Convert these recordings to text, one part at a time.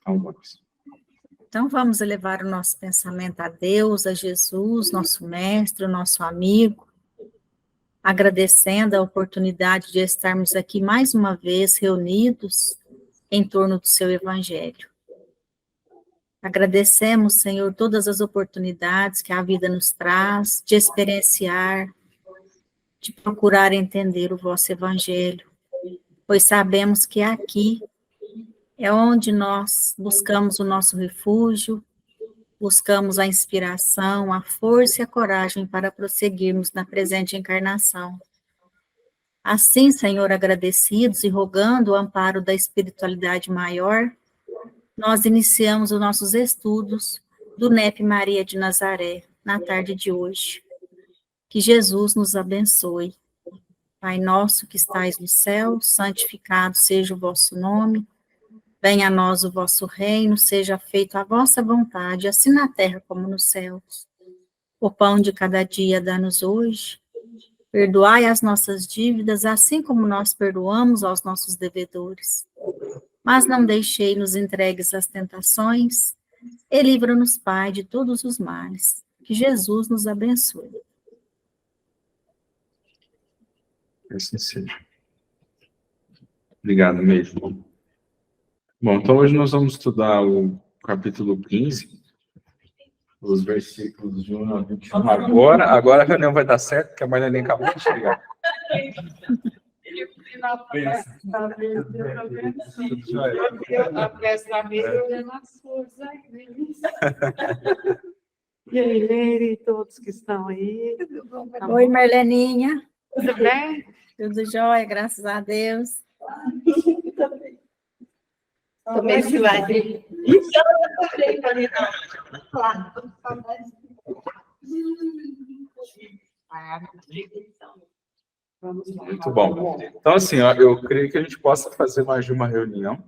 almas. Então, vamos elevar o nosso pensamento a Deus, a Jesus, nosso mestre, nosso amigo, agradecendo a oportunidade de estarmos aqui mais uma vez reunidos em torno do seu Evangelho. Agradecemos, Senhor, todas as oportunidades que a vida nos traz de experienciar, de procurar entender o vosso Evangelho, pois sabemos que aqui é onde nós buscamos o nosso refúgio, buscamos a inspiração, a força e a coragem para prosseguirmos na presente encarnação. Assim, Senhor, agradecidos e rogando o amparo da espiritualidade maior, nós iniciamos os nossos estudos do NEP Maria de Nazaré, na tarde de hoje. Que Jesus nos abençoe. Pai nosso que estais no céu, santificado seja o vosso nome. Venha a nós o vosso reino, seja feita a vossa vontade, assim na terra como nos céus. O pão de cada dia dá-nos hoje. Perdoai as nossas dívidas, assim como nós perdoamos aos nossos devedores. Mas não deixei-nos entregues às tentações, e livra-nos, Pai, de todos os males. Que Jesus nos abençoe. Assim seja. Obrigado mesmo. Bom, então hoje nós vamos estudar o capítulo 15, os versículos de 1 a 21. Agora a reunião vai dar certo, porque a Marlene acabou de chegar. E aí, Leire, e todos que estão aí. Oi, Marleninha. Tudo bem? Tudo jóia, graças a Deus. Também se vai ver. Vamos lá. Muito bom. Então, assim, ó, eu creio que a gente possa fazer mais de uma reunião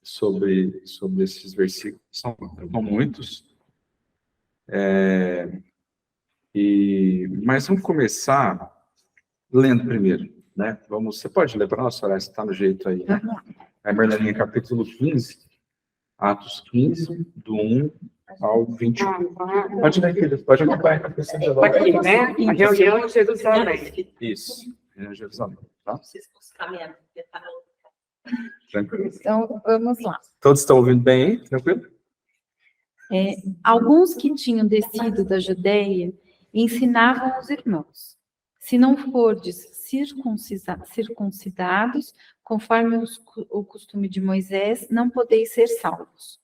sobre esses versículos. São muitos. Mas vamos começar lendo primeiro, né? Você pode ler para nós, Soraya, se está no jeito aí. Né? É Marlene, capítulo 15, Atos 15, do 1 ao 21. Pode ler, querido, pode acompanhar. Aqui, né? A reunião em Jerusalém. Isso, em Jerusalém, tá? Então, vamos lá. Todos estão ouvindo bem aí? Tranquilo? Alguns que tinham descido da Judeia ensinavam aos irmãos: se não fordes circuncidados, conforme o costume de Moisés, não podeis ser salvos.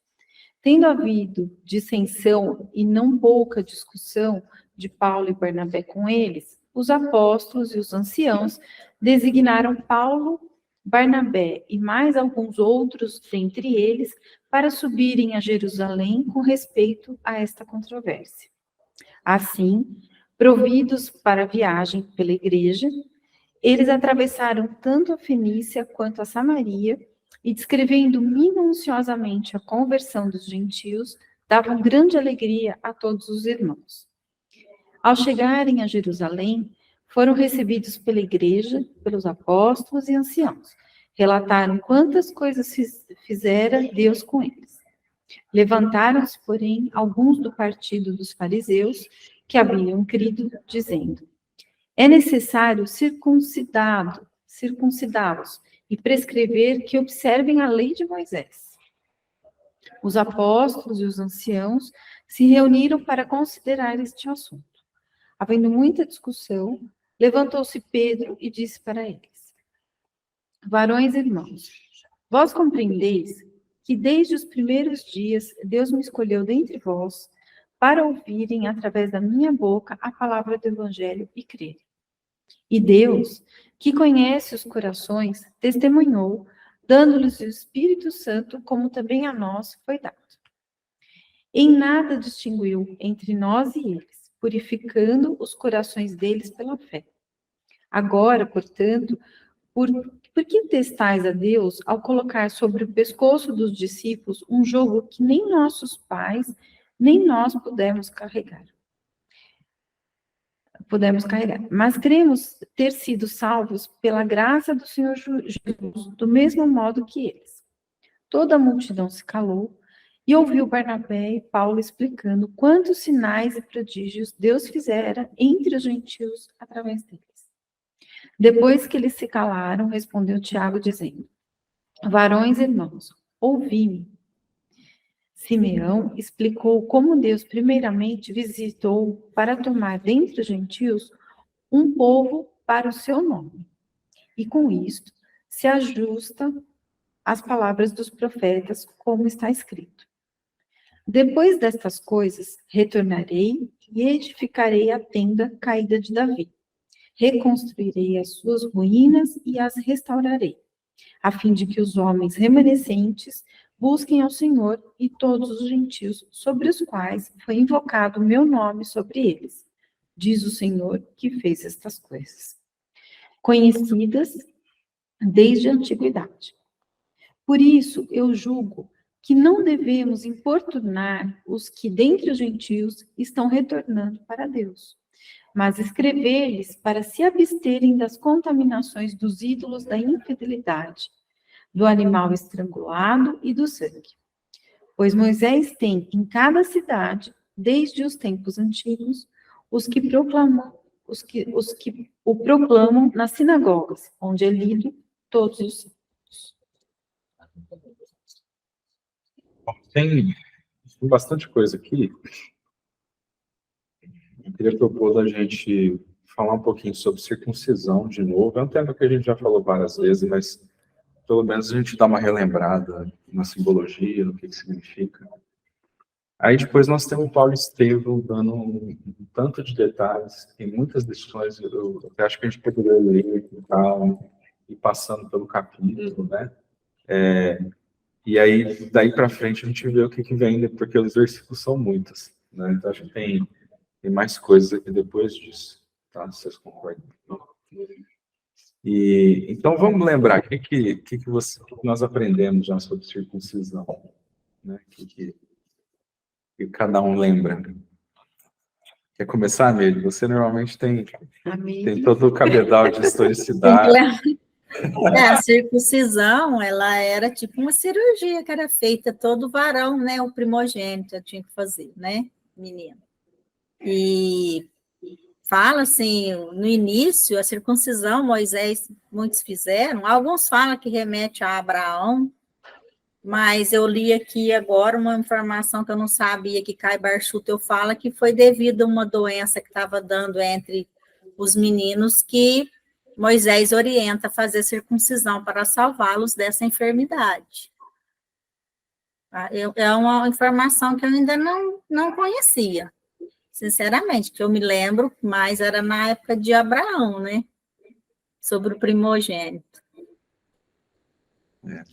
Tendo havido dissensão e não pouca discussão de Paulo e Barnabé com eles, os apóstolos e os anciãos designaram Paulo, Barnabé e mais alguns outros dentre eles para subirem a Jerusalém com respeito a esta controvérsia. Assim, providos para a viagem pela igreja, eles atravessaram tanto a Fenícia quanto a Samaria e, descrevendo minuciosamente a conversão dos gentios, davam grande alegria a todos os irmãos. Ao chegarem a Jerusalém, foram recebidos pela igreja, pelos apóstolos e anciãos. Relataram quantas coisas fizera Deus com eles. Levantaram-se, porém, alguns do partido dos fariseus que haviam crido, dizendo: é necessário circuncidá-los e prescrever que observem a lei de Moisés. Os apóstolos e os anciãos se reuniram para considerar este assunto. Havendo muita discussão, levantou-se Pedro e disse para eles: varões e irmãos, vós compreendeis que desde os primeiros dias Deus me escolheu dentre vós para ouvirem através da minha boca a palavra do Evangelho e crerem. E Deus, que conhece os corações, testemunhou, dando-lhes o Espírito Santo, como também a nós foi dado. Em nada distinguiu entre nós e eles, purificando os corações deles pela fé. Agora, portanto, por que testais a Deus ao colocar sobre o pescoço dos discípulos um jugo que nem nossos pais, nem nós pudemos carregar? Mas cremos ter sido salvos pela graça do Senhor Jesus, do mesmo modo que eles. Toda a multidão se calou e ouviu Barnabé e Paulo explicando quantos sinais e prodígios Deus fizera entre os gentios através deles. Depois que eles se calaram, respondeu Tiago, dizendo: varões irmãos, ouvi-me. Simeão explicou como Deus primeiramente visitou para tomar dentre os gentios um povo para o seu nome. E com isto se ajusta às palavras dos profetas, como está escrito: depois destas coisas, retornarei e edificarei a tenda caída de Davi. Reconstruirei as suas ruínas e as restaurarei, a fim de que os homens remanescentes busquem ao Senhor e todos os gentios sobre os quais foi invocado o meu nome sobre eles, diz o Senhor que fez estas coisas, conhecidas desde a antiguidade. Por isso, eu julgo que não devemos importunar os que dentre os gentios estão retornando para Deus, mas escrever-lhes para se absterem das contaminações dos ídolos da infidelidade, do animal estrangulado e do sangue. Pois Moisés tem em cada cidade, desde os tempos antigos, os que o proclamam nas sinagogas, onde é lido todos os santos. Tem bastante coisa aqui. Eu queria propor a gente falar um pouquinho sobre circuncisão de novo. É um tema que a gente já falou várias vezes, mas pelo menos a gente dá uma relembrada na simbologia, no que significa. Aí depois nós temos o Paulo Estevão dando um tanto de detalhes, tem muitas lições, eu acho que a gente poderia ler e tal, e passando pelo capítulo, né? E aí, daí para frente, a gente vê o que vem, porque os versículos são muitos, né? Então, acho que tem mais coisas aqui depois disso, tá? Vocês concordam? Então, vamos lembrar, o que nós aprendemos já sobre circuncisão, né? Que cada um lembra. Quer começar, Amélie? Você normalmente tem todo o cabedal de historicidade. A circuncisão, ela era tipo uma cirurgia que era feita todo varão, né? O primogênito tinha que fazer, né? Menino. E fala assim, no início, a circuncisão, Moisés, muitos fizeram, alguns falam que remete a Abraão, mas eu li aqui agora uma informação que eu não sabia, que Kai Barchutel fala que foi devido a uma doença que estava dando entre os meninos, que Moisés orienta a fazer circuncisão para salvá-los dessa enfermidade. É uma informação que eu ainda não conhecia, sinceramente, que eu me lembro, mas era na época de Abraão, né? Sobre o primogênito.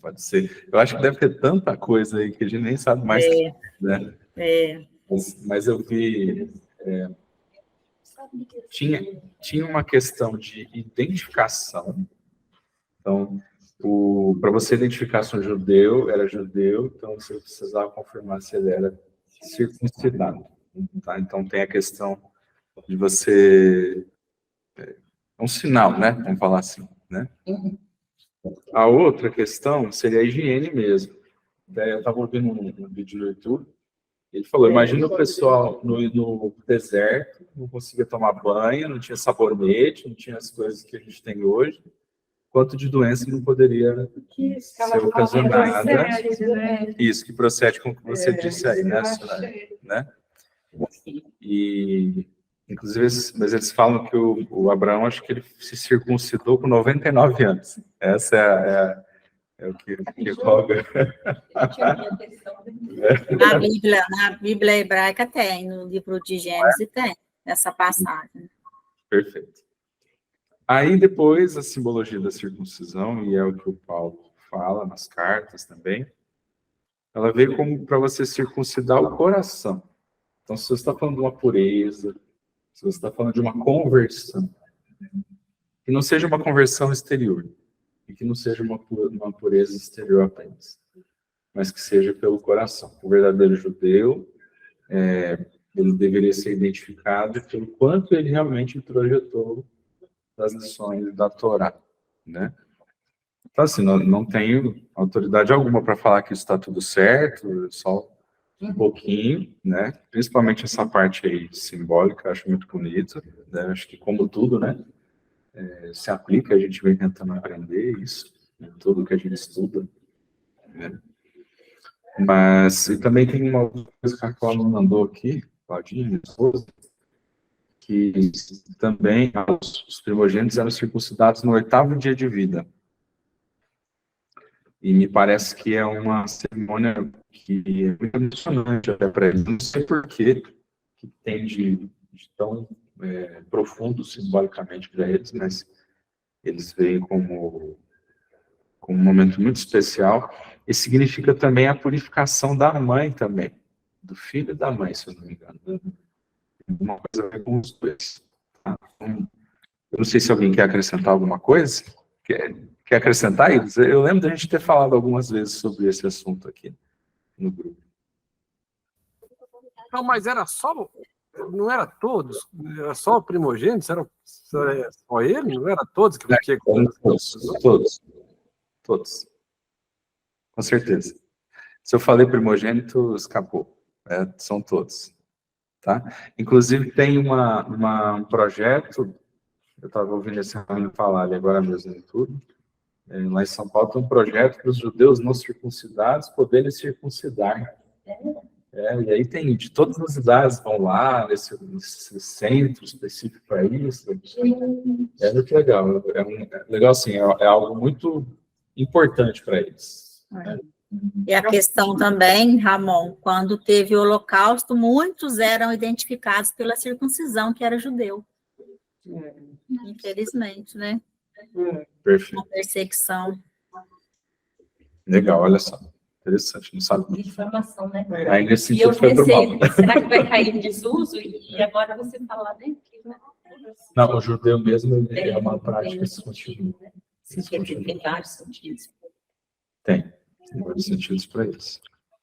Pode ser. Eu acho que deve ter tanta coisa aí que a gente nem sabe mais. Né? Mas eu vi... Tinha uma questão de identificação. Então, para você identificar se um judeu era judeu, então você precisava confirmar se ele era circuncidado. Tá? Então, tem a questão de você... É um sinal, né? Vamos falar assim, né? A outra questão seria a higiene mesmo. Eu estava ouvindo um vídeo no YouTube, ele falou, imagina o pessoal no deserto, não conseguia tomar banho, não tinha sabonete, não tinha as coisas que a gente tem hoje, quanto de doença não poderia ser ocasionada. Isso, que procede com o que você disse aí, né? E, inclusive, mas eles falam que o Abraão, acho que ele se circuncidou com 99 anos. Essa é o que roga. Na Bíblia hebraica tem, no livro de Gênesis tem essa passagem. Perfeito. Aí depois a simbologia da circuncisão, e é o que o Paulo fala nas cartas também, ela veio como para você circuncidar o coração. Então, se você está falando de uma pureza, se você está falando de uma conversão, que não seja uma conversão exterior, e que não seja uma pureza exterior apenas, mas que seja pelo coração. O verdadeiro judeu, ele deveria ser identificado pelo quanto ele realmente introjetou das lições da Torá, né? Então, assim, não tenho autoridade alguma para falar que isso está tudo certo, só um pouquinho, né? Principalmente essa parte aí simbólica, eu acho muito bonito, né? Acho que, como tudo, né? Se aplica, a gente vem tentando aprender isso, em tudo que a gente estuda, né? Mas, e também tem uma outra coisa que a Cláudia mandou aqui, Claudinha, minha esposa, que também os primogênitos eram circuncidados no 8º dia de vida. E me parece que é uma cerimônia que é muito emocionante até para eles. Não sei por que tem de tão profundo simbolicamente para eles, mas eles veem como um momento muito especial. E significa também a purificação da mãe também, do filho e da mãe, se eu não me engano. Uma coisa a ver com os dois. Tá? Então, eu não sei se alguém quer acrescentar alguma coisa. Quer acrescentar, Iris? Eu lembro da gente ter falado algumas vezes sobre esse assunto aqui no grupo. Não, mas era só, não era todos, era só o primogênito, era só ele, não era todos que tinha Todos. Com certeza. Se eu falei primogênito, escapou. São todos. Tá? Inclusive, tem um projeto, eu estava ouvindo esse ano falar ali agora mesmo no YouTube, lá em São Paulo, tem um projeto para os judeus não circuncidados poderem circuncidar. E aí tem de todas as idades vão lá, nesse centro específico para isso. É muito legal. Legal assim, é algo muito importante para eles. E a questão também, Ramon, quando teve o Holocausto, muitos eram identificados pela circuncisão, que era judeu. Infelizmente, né? Perfeito. Uma perseguição. Legal, olha só. Interessante, não sabe. Informação, né? Aí nesse E eu sentido foi pro mal. pensei, será que vai cair em desuso? E agora você falar, né? Não, o judeu mesmo ele é uma prática que se continua. Sim, tem vários sentidos. Tem vários sentidos para isso.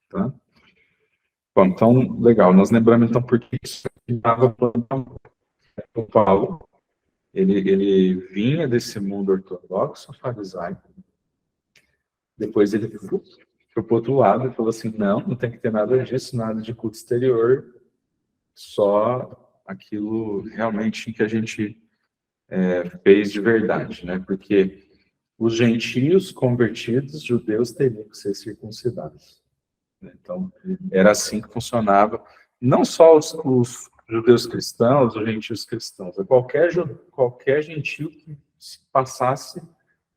Tá? Bom, então, legal. Nós lembramos, então, porque isso estava o Paulo. Ele vinha desse mundo ortodoxo, farisaico. Depois ele foi para o outro lado e falou assim, não tem que ter nada disso, nada de culto exterior, só aquilo realmente que a gente fez de verdade, né? Porque os gentios convertidos, judeus, teriam que ser circuncidados. Então, era assim que funcionava, não só os judeus cristãos, os gentios cristãos, qualquer gentio que passasse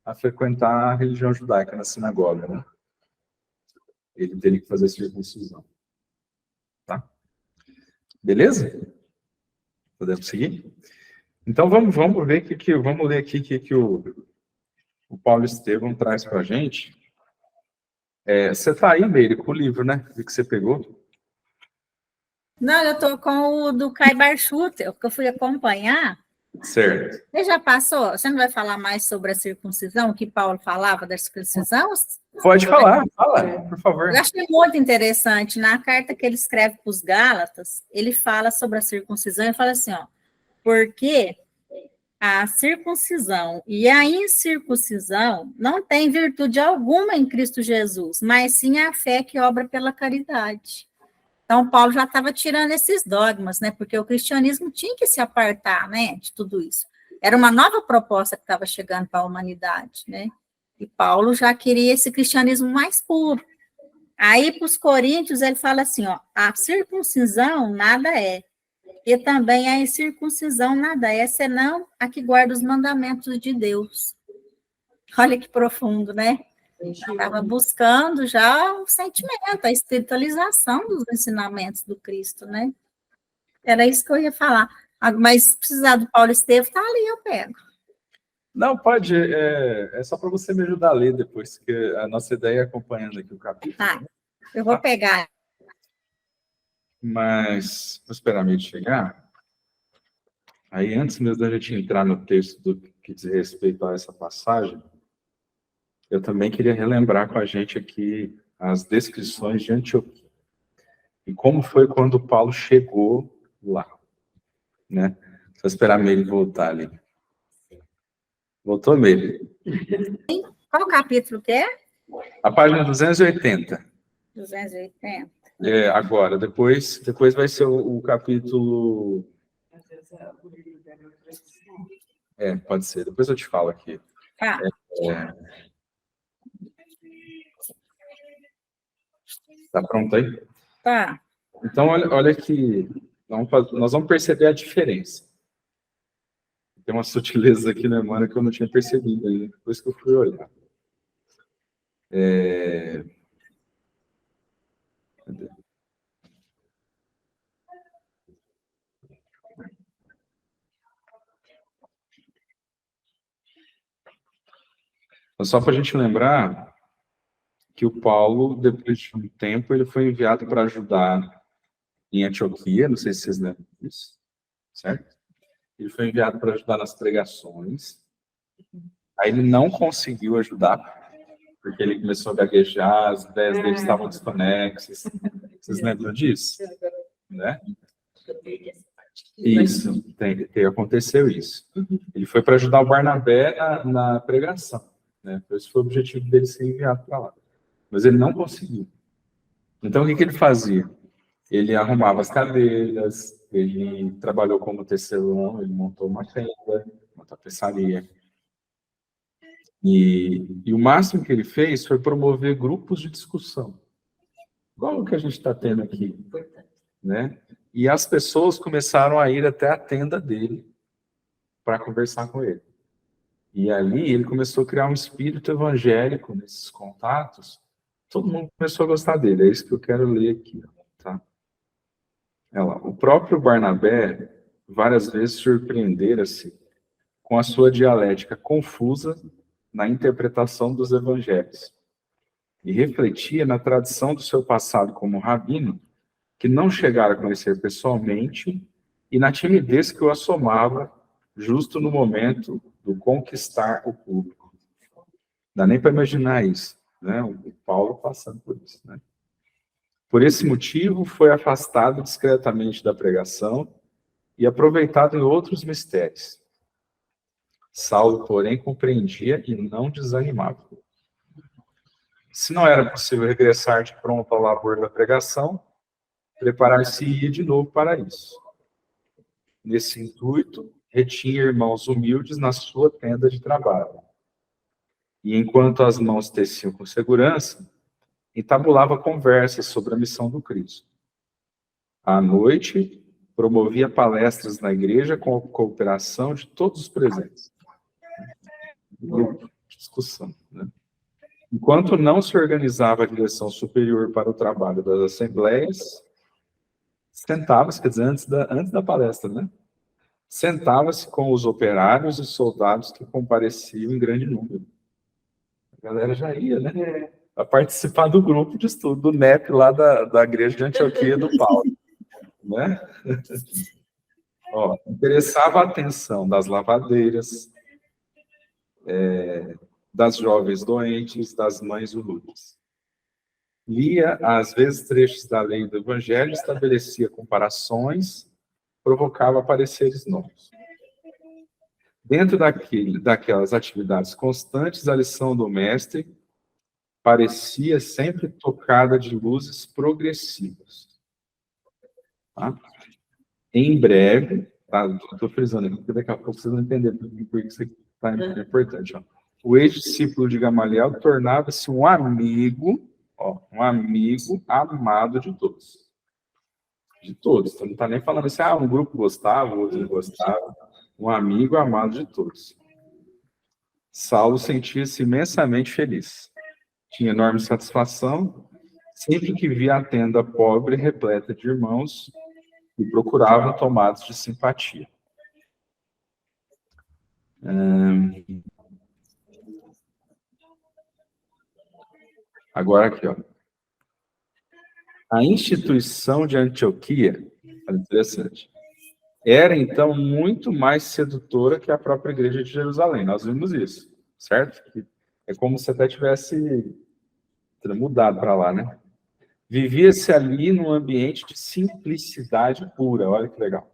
a frequentar a religião judaica na sinagoga, né? Ele teria que fazer circuncisão. Tá? Beleza? Podemos seguir? Então, vamos ver vamos ler aqui o que o Paulo Estevão traz para a gente. Você está aí, Meire, com o livro, né? Vi que você pegou. Não, eu estou com o do Kai Bar Schutter, que eu fui acompanhar. Certo. Você já passou? Você não vai falar mais sobre a circuncisão, o que Paulo falava da circuncisão? Pode falar, fala, por favor. Eu achei muito interessante. Na carta que ele escreve para os Gálatas, ele fala sobre a circuncisão e fala assim, ó, porque a circuncisão e a incircuncisão não tem virtude alguma em Cristo Jesus, mas sim a fé que obra pela caridade. Então, Paulo já estava tirando esses dogmas, né? Porque o cristianismo tinha que se apartar, né, de tudo isso. Era uma nova proposta que estava chegando para a humanidade, né? E Paulo já queria esse cristianismo mais puro. Aí, para os coríntios, ele fala assim, ó, a circuncisão nada é, e também a incircuncisão nada é, senão a que guarda os mandamentos de Deus. Olha que profundo, né? Estava buscando já o sentimento, a espiritualização dos ensinamentos do Cristo, né? Era isso que eu ia falar. Mas se precisar do Paulo Estevão, está ali, eu pego. Não, pode. É só para você me ajudar a ler depois, que a nossa ideia é acompanhando aqui o capítulo. Tá, eu vou pegar. Mas, vou esperar a gente chegar. Aí, antes mesmo da gente entrar no texto do que diz respeito a essa passagem, eu também queria relembrar com a gente aqui as descrições de Antioquia. E como foi quando Paulo chegou lá, né? Só esperar a Meire voltar ali. Voltou, Meire? Qual capítulo que é? A página 280. 280. Agora, depois vai ser o capítulo... pode ser. Depois eu te falo aqui. Tá. Tá pronto aí? Tá. Então, olha aqui. Nós vamos perceber a diferença. Tem uma sutileza aqui na Emmanuel que eu não tinha percebido ainda, depois que eu fui olhar. Cadê? Só para a gente lembrar que o Paulo, depois de um tempo, ele foi enviado para ajudar em Antioquia, não sei se vocês lembram disso, certo? Ele foi enviado para ajudar nas pregações. Aí ele não conseguiu ajudar, porque ele começou a gaguejar, as ideias dele estavam desconexas. Vocês lembram disso? Né? Isso, aconteceu isso. Ele foi para ajudar o Barnabé na pregação, né? Esse foi o objetivo dele ser enviado para lá. Mas ele não conseguiu. Então, o que ele fazia? Ele arrumava as cadeiras, ele trabalhou como tecelão, ele montou uma tenda, uma tapeçaria. E o máximo que ele fez foi promover grupos de discussão, igual o que a gente está tendo aqui, né? E as pessoas começaram a ir até a tenda dele para conversar com ele. E ali ele começou a criar um espírito evangélico nesses contatos. Todo mundo começou a gostar dele. É isso que eu quero ler aqui, tá? O próprio Barnabé várias vezes surpreendera-se com a sua dialética confusa na interpretação dos evangelhos e refletia na tradição do seu passado como rabino, que não chegara a conhecer pessoalmente, e na timidez que o assomava justo no momento do conquistar o público. Não dá nem para imaginar isso, né? O Paulo passando por isso, né? Por esse motivo, foi afastado discretamente da pregação e aproveitado em outros mistérios. Saulo, porém, compreendia e não desanimava. Se não era possível regressar de pronto ao labor da pregação, preparar-se-ia de novo para isso. Nesse intuito, retinha irmãos humildes na sua tenda de trabalho. E enquanto as mãos teciam com segurança, entabulava conversas sobre a missão do Cristo. À noite, promovia palestras na igreja com a cooperação de todos os presentes. Grupo de discussão, né? Enquanto não se organizava a direção superior para o trabalho das assembleias, sentava-se, quer dizer, antes da palestra, né? Sentava-se com os operários e soldados que compareciam em grande número. A galera já ia, né? A participar do grupo de estudo, do NEP lá da igreja de Antioquia do Paulo, né? Interessava a atenção das lavadeiras, das jovens doentes, das mães úteis. Lia, às vezes, trechos da lei do Evangelho, estabelecia comparações, provocava pareceres novos. Dentro daquelas atividades constantes, a lição do mestre parecia sempre tocada de luzes progressivas. Tá? Em breve, tá? Estou frisando aqui, porque daqui a pouco vocês vão entender por que isso aqui está importante. O ex-discípulo de Gamaliel tornava-se um amigo amado de todos. De todos. Então, não está nem falando assim, um grupo gostava, o outro não gostava. Um amigo amado de todos. Saulo sentia-se imensamente feliz. Tinha enorme satisfação sempre que via a tenda pobre repleta de irmãos e procuravam tomados de simpatia. Agora aqui, A instituição de Antioquia, olha, interessante, era então muito mais sedutora que a própria igreja de Jerusalém. Nós vimos isso, certo? É como se até tivesse mudado para lá, né? Vivia-se ali num ambiente de simplicidade pura, olha que legal.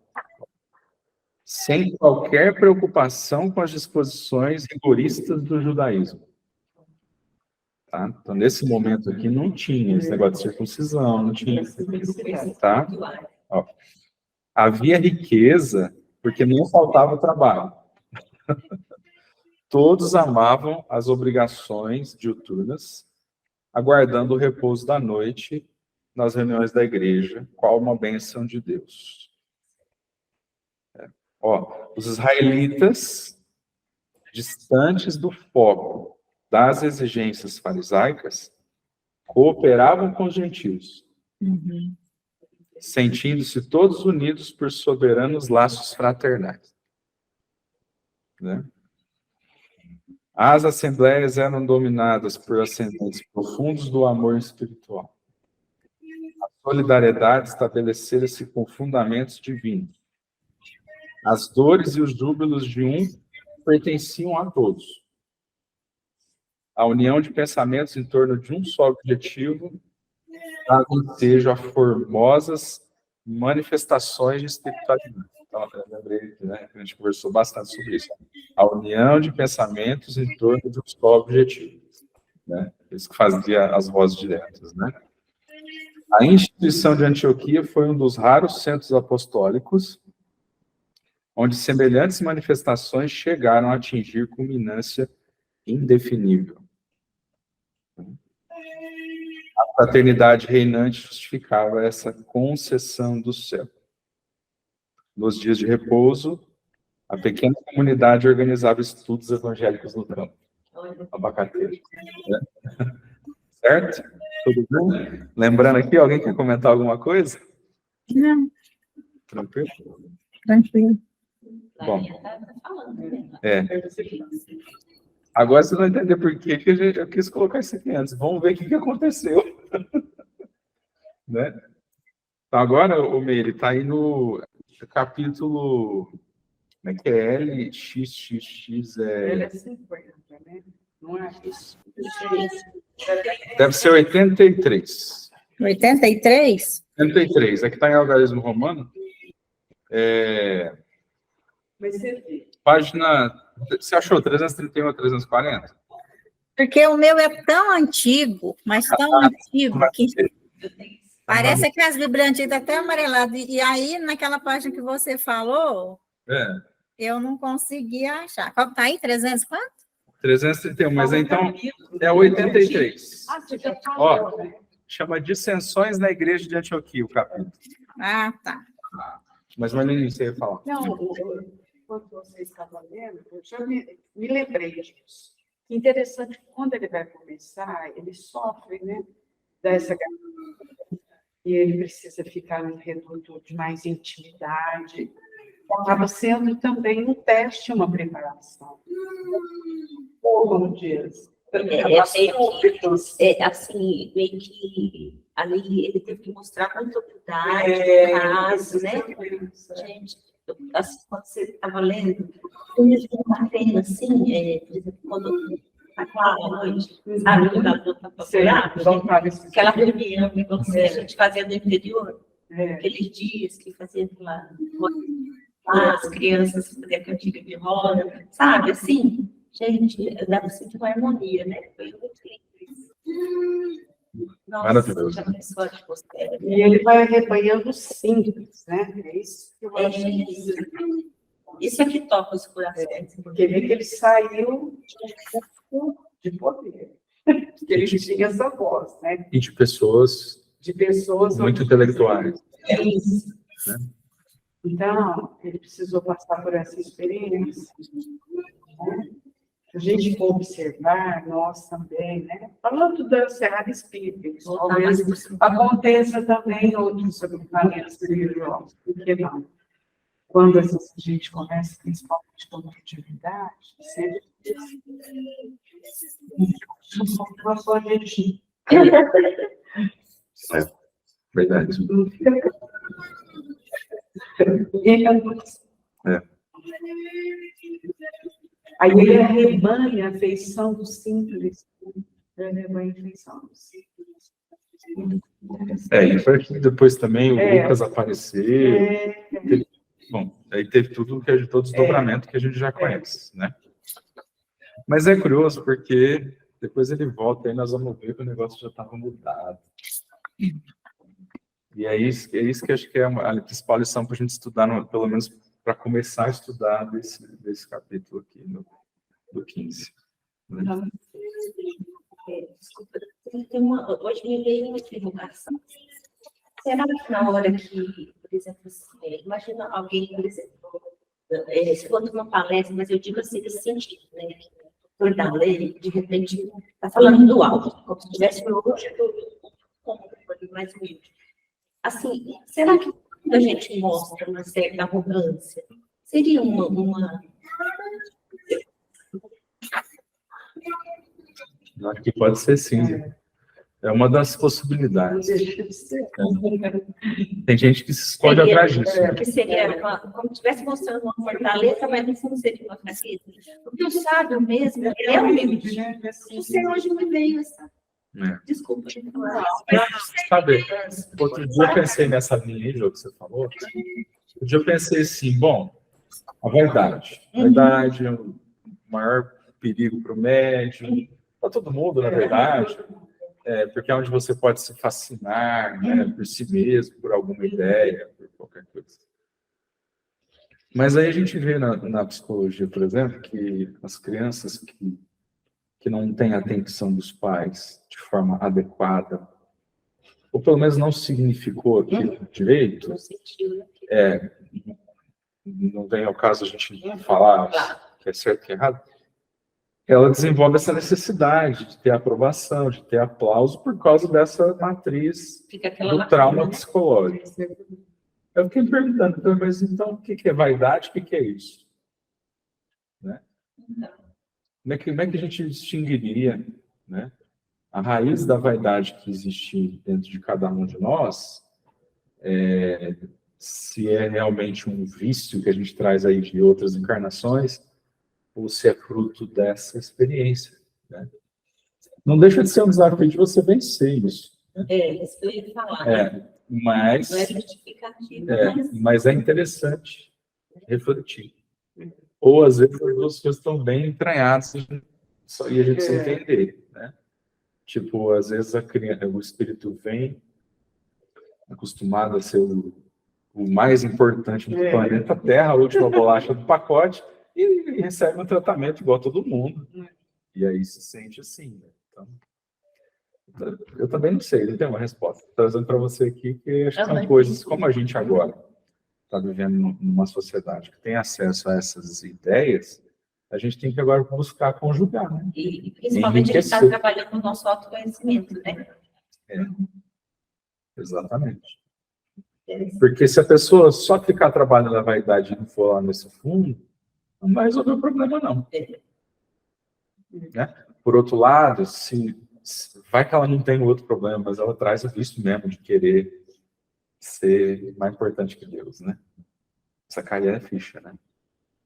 Sem qualquer preocupação com as disposições rigoristas do judaísmo. Tá? Então, nesse momento aqui, não tinha esse negócio de circuncisão, não tinha, tá? Ó, havia riqueza, porque não faltava trabalho. Todos amavam as obrigações diuturnas, aguardando o repouso da noite nas reuniões da igreja, qual uma bênção de Deus. Ó, os israelitas, distantes do foco das exigências farisaicas, cooperavam com os gentios, sentindo-se todos unidos por soberanos laços fraternais. Né? As assembleias eram dominadas por ascendentes profundos do amor espiritual. A solidariedade estabelecera-se com fundamentos divinos. As dores e os júbilos de um pertenciam a todos. A união de pensamentos em torno de um só objetivo dava ensejo a formosas manifestações de espiritualidade. Então, eu lembrei, né, que a gente conversou bastante sobre isso. A união de pensamentos em torno de um só objetivo. Né? Isso que fazia as vozes diretas. Né? A instituição de Antioquia foi um dos raros centros apostólicos onde semelhantes manifestações chegaram a atingir culminância indefinível. A fraternidade reinante justificava essa concessão do céu. Nos dias de repouso, a pequena comunidade organizava estudos evangélicos no campo. Abacateiro. Né? Certo? Tudo bem? Lembrando aqui, alguém quer comentar alguma coisa? Não, Tranquilo? tranquilo. Bom. Agora você vai entender por que eu quis colocar isso aqui antes. Vamos ver o que aconteceu. Né? Então, agora, o Meire, está aí no capítulo... Como é que é? LXXX Ele é 50, né? Não é isso. Deve ser 83. 83? 83. É que está em algarismo romano. Mas você vê. Página... Você achou 331 a 340? Porque o meu é tão antigo, mas tão antigo, que parece que as Bíblias antigas até amareladas. E aí, naquela página que você falou, eu não consegui achar. Qual tá aí? 300 quanto? 331, mas então é 83. Você já falou, né? Chama Dissensões na Igreja de Antioquia, o capítulo. Ah, tá. Mas, Marlene, você ia falar. Não, quando você estava lendo, eu já me lembrei disso. Interessante que quando ele vai começar, ele sofre, né, dessa garganta, e ele precisa ficar num reduto de mais intimidade. Acaba sendo também um teste, uma preparação. Como diz. Assim, meio que ali ele teve que mostrar muita humildade, caso, né? Gente, assim, quando você estava lendo, eu me fiquei uma pena, assim, por exemplo, quando está clara à noite, sabe, quando a dor está procurada, aquela reunião que a gente fazia no interior, aqueles dias que fazia lá, as crianças faziam cantiga de roda, sabe, assim, gente, dá para sentir uma harmonia, né? Foi muito lindo. Nossa, Maravilhoso. já pensou de você. E ele vai arrebanhando simples, né? É isso que eu acho. Isso é que toca os corações. Porque vê que ele saiu de poder. Porque ele tinha essa voz, né? E de pessoas De pessoas muito intelectuais. É isso. Né? Então, ele precisou passar por essa experiência. Né? Se a gente for observar, nós também, né? Falando da Seara Espírita, talvez aconteça também em outros agrupamentos religiosos, por que não? Quando a gente começa, principalmente com atividade, sempre não só a gente. Verdade. Aí ele arrebanha a feição do simples. Arrebanha a feição do simples. E foi aqui depois também o Lucas apareceu. Bom, aí teve tudo todo o desdobramento que a gente já conhece, né? Mas é curioso porque Depois ele volta, aí nós vamos ver que o negócio já estava mudado. E é isso que acho que é a principal lição para a gente estudar, pelo menos para começar a estudar desse capítulo aqui, do 15. Né? Desculpa, hoje me veio uma interrogação. Será que na hora que, por exemplo, imagina alguém, por exemplo, se for uma palestra, mas eu digo assim, nesse sentido, né? Que o doutor da lei, de repente, está falando do alto, como se tivesse hoje mais humilde. Assim, será que quando a gente mostra uma certa arrogância, seria uma... Acho que pode ser sim. É uma das possibilidades. Tem gente que se esconde atrás disso. Que seria como se estivesse mostrando uma fortaleza, mas no fundo seria uma fraqueza. Porque o sábio mesmo, ele é humilde. O Senhor hoje me veio essa... Desculpa, gente. Sabe, outro dia eu pensei nessa linha aí, Jô, que você falou. Outro dia eu pensei assim, bom, a vaidade. A vaidade é o maior perigo para o médium, para todo mundo, na verdade. Porque é onde você pode se fascinar, né, por si mesmo, por alguma ideia, por qualquer coisa. Mas aí a gente vê na psicologia, por exemplo, que as crianças que não têm a atenção dos pais de forma adequada, ou pelo menos não significou aquilo direito, não vem ao caso a gente falar que é certo e errado, ela desenvolve essa necessidade de ter aprovação, de ter aplauso por causa dessa matriz do trauma psicológico. Eu fiquei me perguntando, mas então o que é vaidade, o que é isso? Né? Como é que a gente distinguiria, né, a raiz da vaidade que existe dentro de cada um de nós, se é realmente um vício que a gente traz aí de outras encarnações, ou se é fruto dessa experiência. Né? Não deixa de ser um desafio de você vencer isso. Né? Isso que eu ia falar. Mas, não é justificativo. Mas é interessante refletir. Ou, às vezes, as duas coisas estão bem entranhadas e a gente se entender. Né? Tipo, às vezes o espírito vem acostumado a ser o mais importante do planeta Terra, a última bolacha do pacote, e recebe um tratamento igual a todo mundo. E aí se sente assim. Né? Então, eu também não sei, não tenho uma resposta. Estou trazendo para você aqui que acho que são coisas, como a gente agora está vivendo numa sociedade que tem acesso a essas ideias, a gente tem que agora buscar conjugar. Né? E principalmente a gente está trabalhando no nosso autoconhecimento, né? Exatamente. Porque se a pessoa só ficar trabalhando na vaidade e não for lá nesse fundo, não vai resolver o problema, não. Né? Por outro lado, se vai que ela não tem outro problema, mas ela traz o vício mesmo de querer ser mais importante que Deus, né? Essa cair é ficha, né?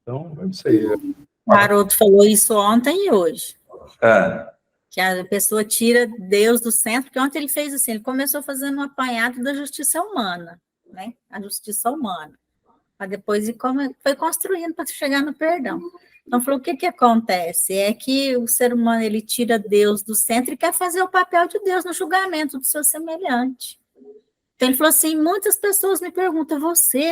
Então, eu não sei. O Haroldo falou isso ontem e hoje. Que a pessoa tira Deus do centro, porque ontem ele fez assim, ele começou fazendo um apanhado da justiça humana, né? A justiça humana. Para depois foi construindo para chegar no perdão. Então, falou, o que acontece? É que o ser humano, ele tira Deus do centro e quer fazer o papel de Deus no julgamento do seu semelhante. Então, ele falou assim, muitas pessoas me perguntam,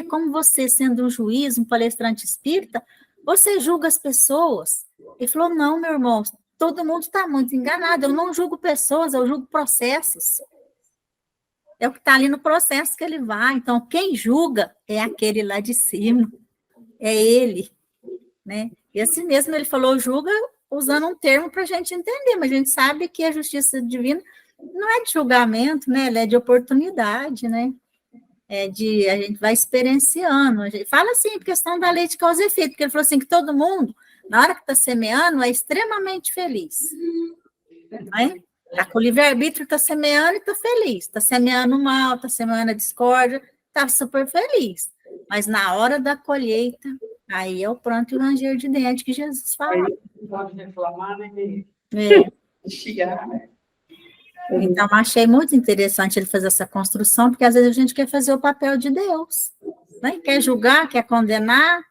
como você, sendo um juiz, um palestrante espírita, você julga as pessoas? Ele falou, não, meu irmão, todo mundo está muito enganado, eu não julgo pessoas, eu julgo processos. É o que está ali no processo que ele vai. Então, quem julga é aquele lá de cima, é ele, né? E assim mesmo ele falou, julga usando um termo para a gente entender, mas a gente sabe que a justiça divina não é de julgamento, né? Ela é de oportunidade, né? A gente vai experienciando. A gente fala assim, por questão da lei de causa e efeito, porque ele falou assim, que todo mundo, na hora que está semeando, é extremamente feliz. Né? Está com o livre-arbítrio, está semeando e está feliz. Está semeando mal, está semeando a discórdia, está super feliz. Mas na hora da colheita, aí é o pranto e o ranger de dente que Jesus fala. Aí pode reclamar, né? Xingar, né? Então, achei muito interessante ele fazer essa construção, porque às vezes a gente quer fazer o papel de Deus. Né? Quer julgar, quer condenar,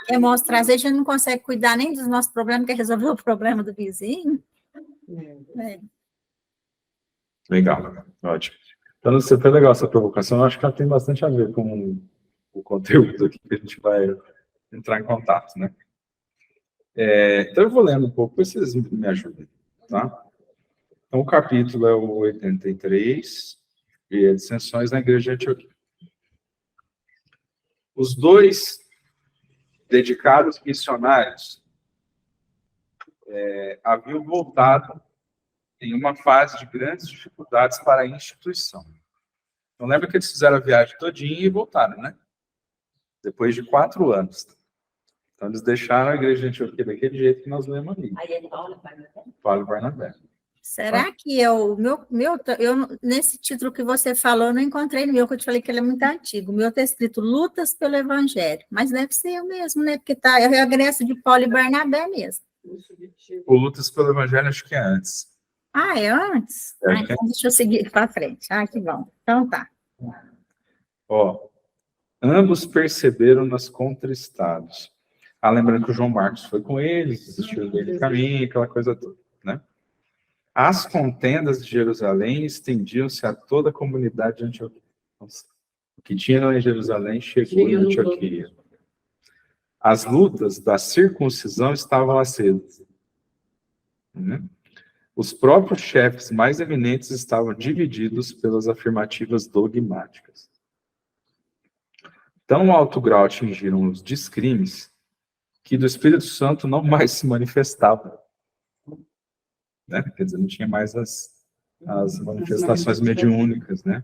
quer mostrar. Às vezes a gente não consegue cuidar nem dos nossos problemas, quer resolver o problema do vizinho. É. Legal, ótimo. Então, você foi legal essa provocação. Eu acho que ela tem bastante a ver com o conteúdo aqui que a gente vai entrar em contato, né? Então, eu vou lendo um pouco, vocês me ajudem, tá? Então, o capítulo é o 83, e é Dissensões na Igreja de Antioquia. Os dois dedicados missionários haviam voltado em uma fase de grandes dificuldades para a instituição. Então, lembra que eles fizeram a viagem todinha e voltaram, né? Depois de 4 anos. Então, eles deixaram a igreja de Antioquia daquele jeito que nós lemos ali. Aí é Paulo e Barnabé. Paulo e Barnabé. Será que eu nesse título que você falou, eu não encontrei no meu, que eu te falei que ele é muito antigo. O meu está escrito Lutas pelo Evangelho, mas deve ser eu mesmo, né? Porque tá, é o regresso de Paulo e Barnabé mesmo. O Lutas pelo Evangelho, acho que é antes. Ah, é antes? É. Então deixa eu seguir para frente. Ah, que bom. Então tá. Ó, ambos perceberam-nas contristados. Lembrando que o João Marcos foi com eles, desistiu dele no caminho, aquela coisa toda, né? As contendas de Jerusalém estendiam-se a toda a comunidade de Antioquia. O que tinha em Jerusalém chegou em Antioquia. As lutas da circuncisão estavam acesas. Né? Os próprios chefes mais eminentes estavam divididos pelas afirmativas dogmáticas. Tão alto grau atingiram os descrimes que do Espírito Santo não mais se manifestava. Né? Quer dizer, não tinha mais as manifestações mediúnicas, né?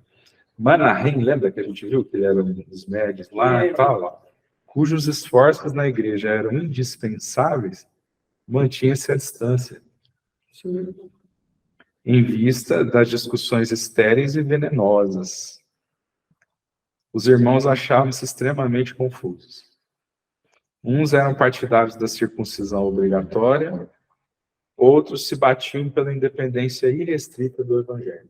Manahem, lembra que a gente viu que ele era um dos médios lá e tal, ó, cujos esforços na igreja eram indispensáveis, mantinha-se à distância, em vista das discussões estéreis e venenosas. Os irmãos achavam-se extremamente confusos. Uns eram partidários da circuncisão obrigatória, outros se batiam pela independência irrestrita do Evangelho.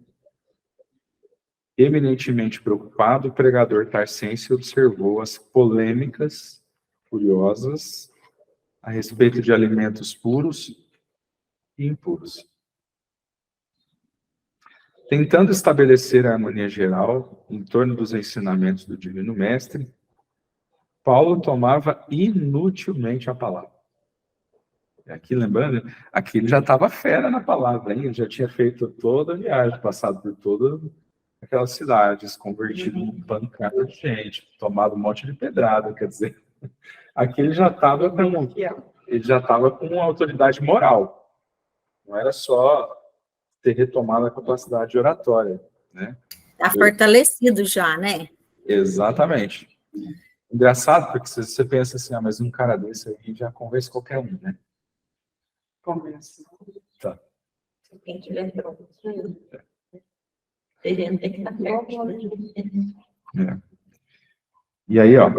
Eminentemente preocupado, o pregador Tarcense observou as polêmicas curiosas a respeito de alimentos puros e impuros. Tentando estabelecer a harmonia geral em torno dos ensinamentos do Divino Mestre, Paulo tomava inutilmente a palavra. Aqui, lembrando, aqui ele já estava fera na palavra, hein? Ele já tinha feito toda a viagem, passado por todas aquelas cidades, convertido em pancada de gente, tomado um monte de pedrada, quer dizer, aqui ele já estava com uma autoridade moral. Não era só ter retomado a capacidade oratória, né? Está fortalecido já, né? Exatamente. Engraçado, porque você pensa assim, mas um cara desse aí já convence qualquer um, né? Conversa. Tá. Quem tiver pronto. Tem que estar perto, né? E aí, ó,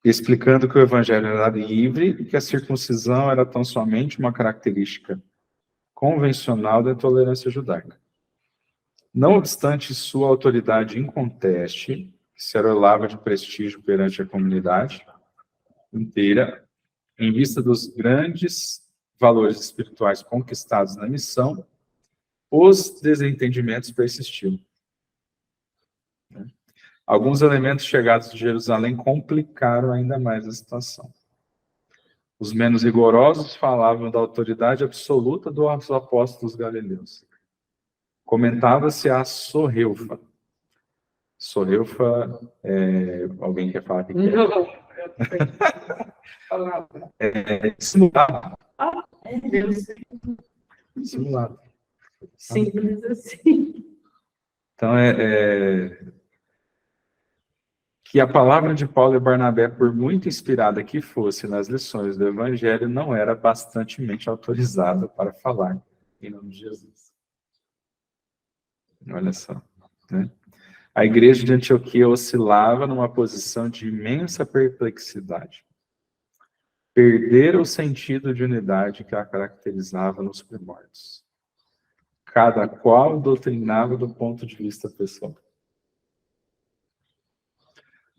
explicando que o evangelho era livre e que a circuncisão era tão somente uma característica convencional da intolerância judaica. Não obstante sua autoridade inconteste, que se arolava de prestígio perante a comunidade inteira, em vista dos grandes valores espirituais conquistados na missão, os desentendimentos persistiam. Alguns elementos chegados de Jerusalém complicaram ainda mais a situação. Os menos rigorosos falavam da autoridade absoluta dos apóstolos galileus. Comentava-se a sorreufa. Sorreufa, alguém quer falar o que é? Simulado. Simulado. Simples assim. Então, que a palavra de Paulo e Barnabé, por muito inspirada que fosse nas lições do Evangelho, não era bastantemente autorizada para falar em nome de Jesus. Olha só, né? A igreja de Antioquia oscilava numa posição de imensa perplexidade. Perdera o sentido de unidade que a caracterizava nos primórdios. Cada qual doutrinava do ponto de vista pessoal.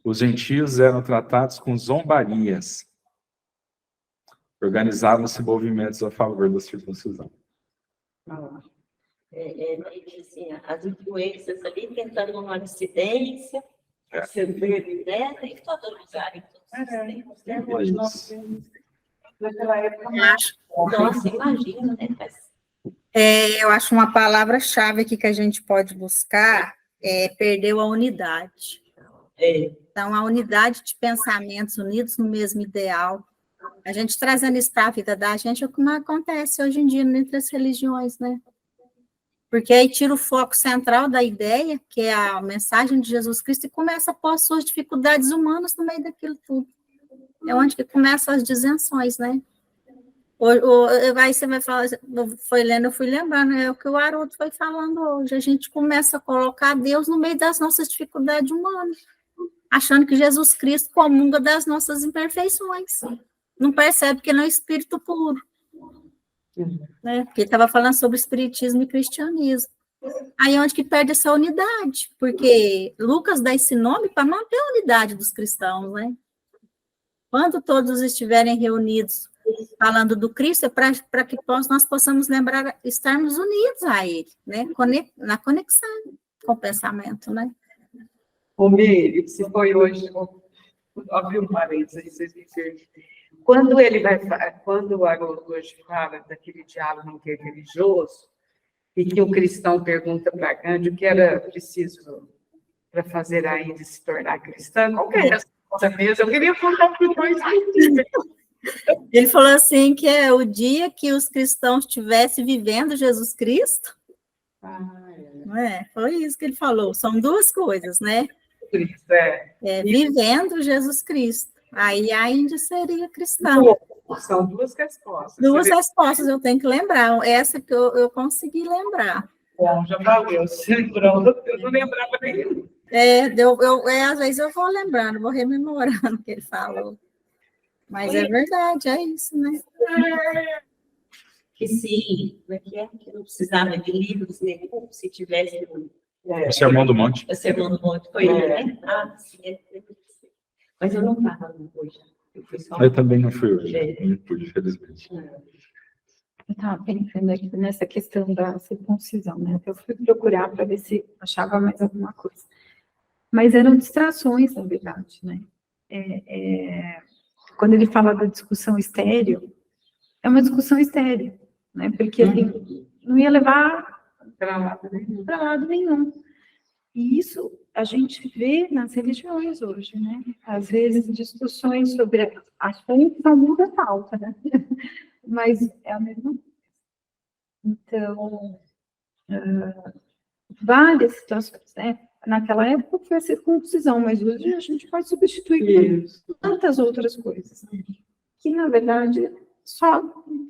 Os gentios eram tratados com zombarias. Organizavam-se movimentos a favor da circuncisão. Meio que assim, as influências ali tentando uma dissidência, Você vê, né? Tem em todo lugar, em todos os tempos, né? hoje nós temos, naquela época, Eu acho, Nossa, imagina, né? eu acho uma palavra-chave aqui que a gente pode buscar é perdeu a unidade. Então, a unidade de pensamentos unidos no mesmo ideal, a gente trazendo isso para a vida da gente, é o que não acontece hoje em dia entre as religiões, né? Porque aí tira o foco central da ideia, que é a mensagem de Jesus Cristo, e começa a pôr suas dificuldades humanas no meio daquilo tudo. É onde que começam as disenções, né? Aí você vai falar, foi lendo, eu fui lembrando, é o que o Haroldo foi falando hoje, a gente começa a colocar Deus no meio das nossas dificuldades humanas, achando que Jesus Cristo comunga das nossas imperfeições, não percebe que ele é um espírito puro, né? Porque ele estava falando sobre espiritismo e cristianismo. Aí é onde que perde essa unidade, porque Lucas dá esse nome para manter a unidade dos cristãos, né? Quando todos estiverem reunidos falando do Cristo, é para que nós possamos lembrar, estarmos unidos a Ele, né? Na conexão com o pensamento, né? Ô, Meire, você foi hoje, abriu um parênteses aí, vocês me permitem. Quando o Haroldo hoje fala daquele diálogo interreligioso, e que o cristão pergunta para Gandhi o que era preciso para fazer a Índia se tornar cristã, qual que é a resposta mesmo? Eu queria contar para os dois. Ele falou assim, que é o dia que os cristãos estivessem vivendo Jesus Cristo, não é? Foi isso que ele falou, são duas coisas, né? Vivendo Jesus Cristo, aí a Índia seria cristã. São duas respostas. Duas respostas eu tenho que lembrar, essa que eu consegui lembrar. Bom, já valeu, pronto, eu não lembrava nenhum. Às vezes eu vou lembrando, vou rememorando o que ele falou. Mas é verdade, é isso, né? Que se, como é que não precisava de livros nenhum, se tivesse O Sermão do Monte. o Sermão do Monte, foi ele, né? Ah, sim, mas eu não estava hoje. Eu fui só... Eu também não fui hoje, não pude, infelizmente. Eu estava pensando aqui nessa questão da circuncisão, né? Eu fui procurar para ver se achava mais alguma coisa. Mas eram distrações, na verdade, né? Quando ele fala da discussão estéril, é uma discussão estéril, né? Porque assim, não ia levar para lado nenhum. E isso a gente vê nas religiões hoje, né? Às vezes discussões sobre assuntos que muda falta, né? Mas é a mesma coisa. Então, várias situações, né? Naquela época foi a circuncisão, mas hoje a gente pode substituir por tantas outras coisas, né? Que, na verdade, só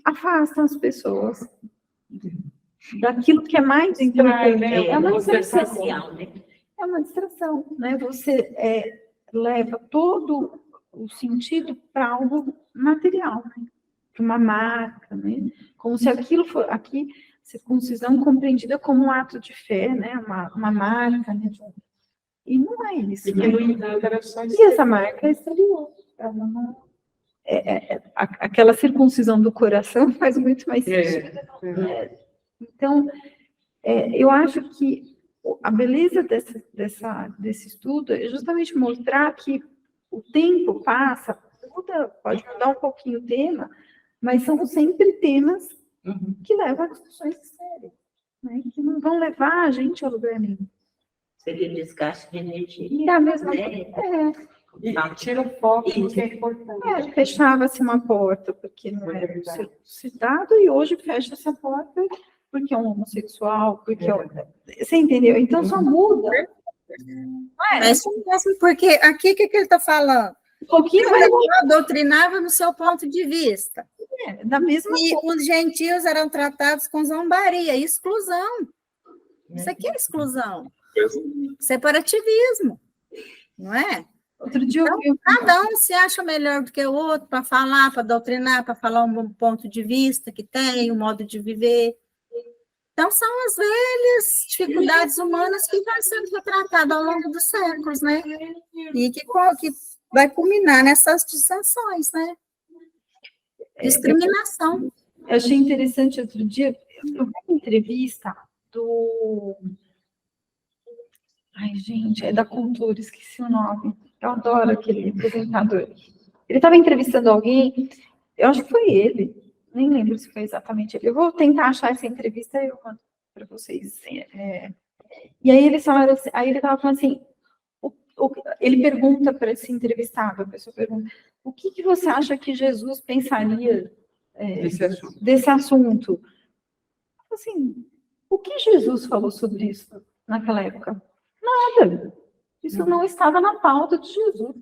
afastam as pessoas daquilo que é mais importante. É uma distração social, né? É uma distração, né? Você leva todo o sentido para algo material, né? Para uma marca, né? Como se aquilo for aqui, circuncisão compreendida como um ato de fé, né? Uma marca, né? E não é isso. Né? E essa marca é exterior. Ela não aquela circuncisão do coração faz muito mais sentido. Então, eu acho que a beleza desse estudo é justamente mostrar que o tempo passa, pode mudar um pouquinho o tema, mas são sempre temas que levam a discussões sérias, né? Que não vão levar a gente a lugar nenhum. Seria desgaste de energia. E a mesma E tira o foco do que é importante. Fechava-se uma porta porque não era circuncidado e hoje fecha essa porta porque é um homossexual, porque você entendeu? Então só muda. É isso mesmo, porque aqui o que ele está falando? Um pouquinho Doutrinava no seu ponto de vista. Da mesma E os gentios eram tratados com zombaria, exclusão. Isso aqui é exclusão. Separativismo, não é? Outro dia eu vi Cada um se acha melhor do que o outro para falar, para doutrinar, para falar um ponto de vista que tem, um modo de viver. Então, são as velhas dificuldades humanas que vão sendo retratadas ao longo dos séculos, né? E que vai culminar nessas dissensões, né? Discriminação. Eu achei interessante outro dia, eu vi uma entrevista do... Ai, gente, é da Cultura, esqueci o nome. Eu adoro aquele apresentador. Ele estava entrevistando alguém, eu acho que foi ele, nem lembro se foi exatamente ele. Eu vou tentar achar essa entrevista e eu mando para vocês. E aí eles falaram assim, aí ele estava falando assim, ele pergunta para esse entrevistado, a pessoa pergunta, o que você acha que Jesus pensaria desse assunto? Assim, o que Jesus falou sobre isso naquela época? Nada. Isso não estava na pauta de Jesus.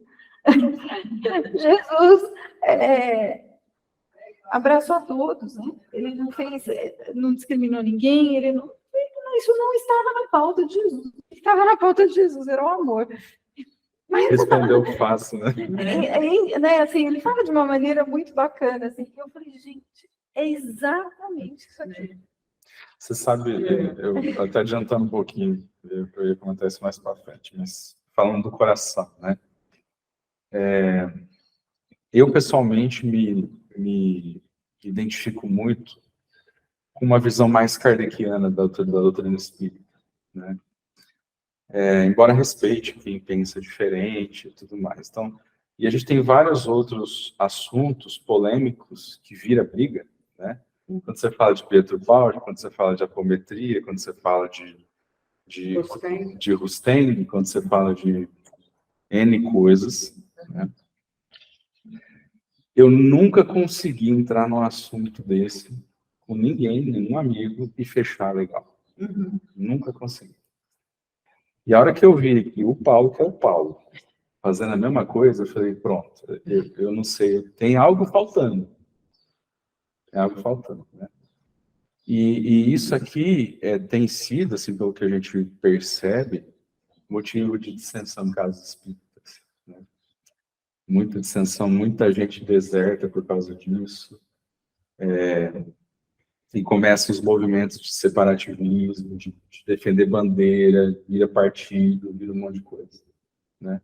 Jesus abraçou a todos, né? Ele não fez, não discriminou ninguém, isso não estava na pauta de Jesus. O que estava na pauta de Jesus era o amor. Mas, Respondeu fácil, né? assim, ele fala de uma maneira muito bacana, assim, que eu falei, gente, é exatamente isso aqui. Você sabe, eu até adiantando um pouquinho, eu ia comentar isso mais para frente, mas falando do coração, né? Eu, pessoalmente, me identifico muito com uma visão mais kardeciana da doutrina espírita, né? Embora respeite quem pensa diferente e tudo mais. Então, e a gente tem vários outros assuntos polêmicos que vira briga, né? Quando você fala de Pietro Pauli, quando você fala de apometria, quando você fala de Rustem, quando você fala de N coisas, né? Eu nunca consegui entrar num assunto desse com ninguém, nenhum amigo, e fechar legal. Nunca consegui. E a hora que eu vi que o Paulo, que é o Paulo, fazendo a mesma coisa, eu falei, pronto, eu não sei, tem algo faltando. Tem algo faltando, né? E isso aqui tem sido, assim, pelo que a gente percebe, motivo de dissensão em casas espíritas, né? Muita dissensão, muita gente deserta por causa disso. E começam os movimentos de separativismo, de defender bandeira, vira partido, vira um monte de coisa, né?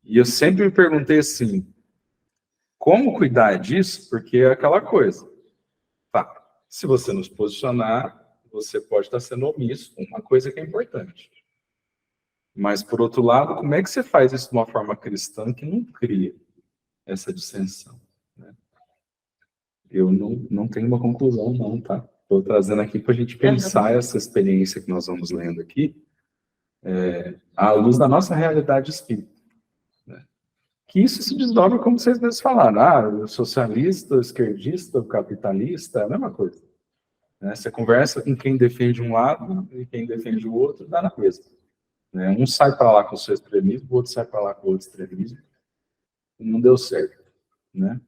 E eu sempre me perguntei assim, como cuidar disso? Porque é aquela coisa. Tá, se você nos posicionar, você pode estar sendo omisso com uma coisa que é importante. Mas, por outro lado, como é que você faz isso de uma forma cristã que não cria essa dissensão, né? Eu não tenho uma conclusão, não, tá? Estou trazendo aqui para a gente pensar essa experiência que nós vamos lendo aqui, à luz da nossa realidade espírita, né? Que isso se desdobra, como vocês mesmos falaram, o socialista, o esquerdista, o capitalista, é a mesma coisa, né? Você conversa com quem defende um lado e quem defende o outro, dá na mesma, né? Um sai para lá com o seu extremismo, o outro sai para lá com o outro extremismo, e não deu certo, né?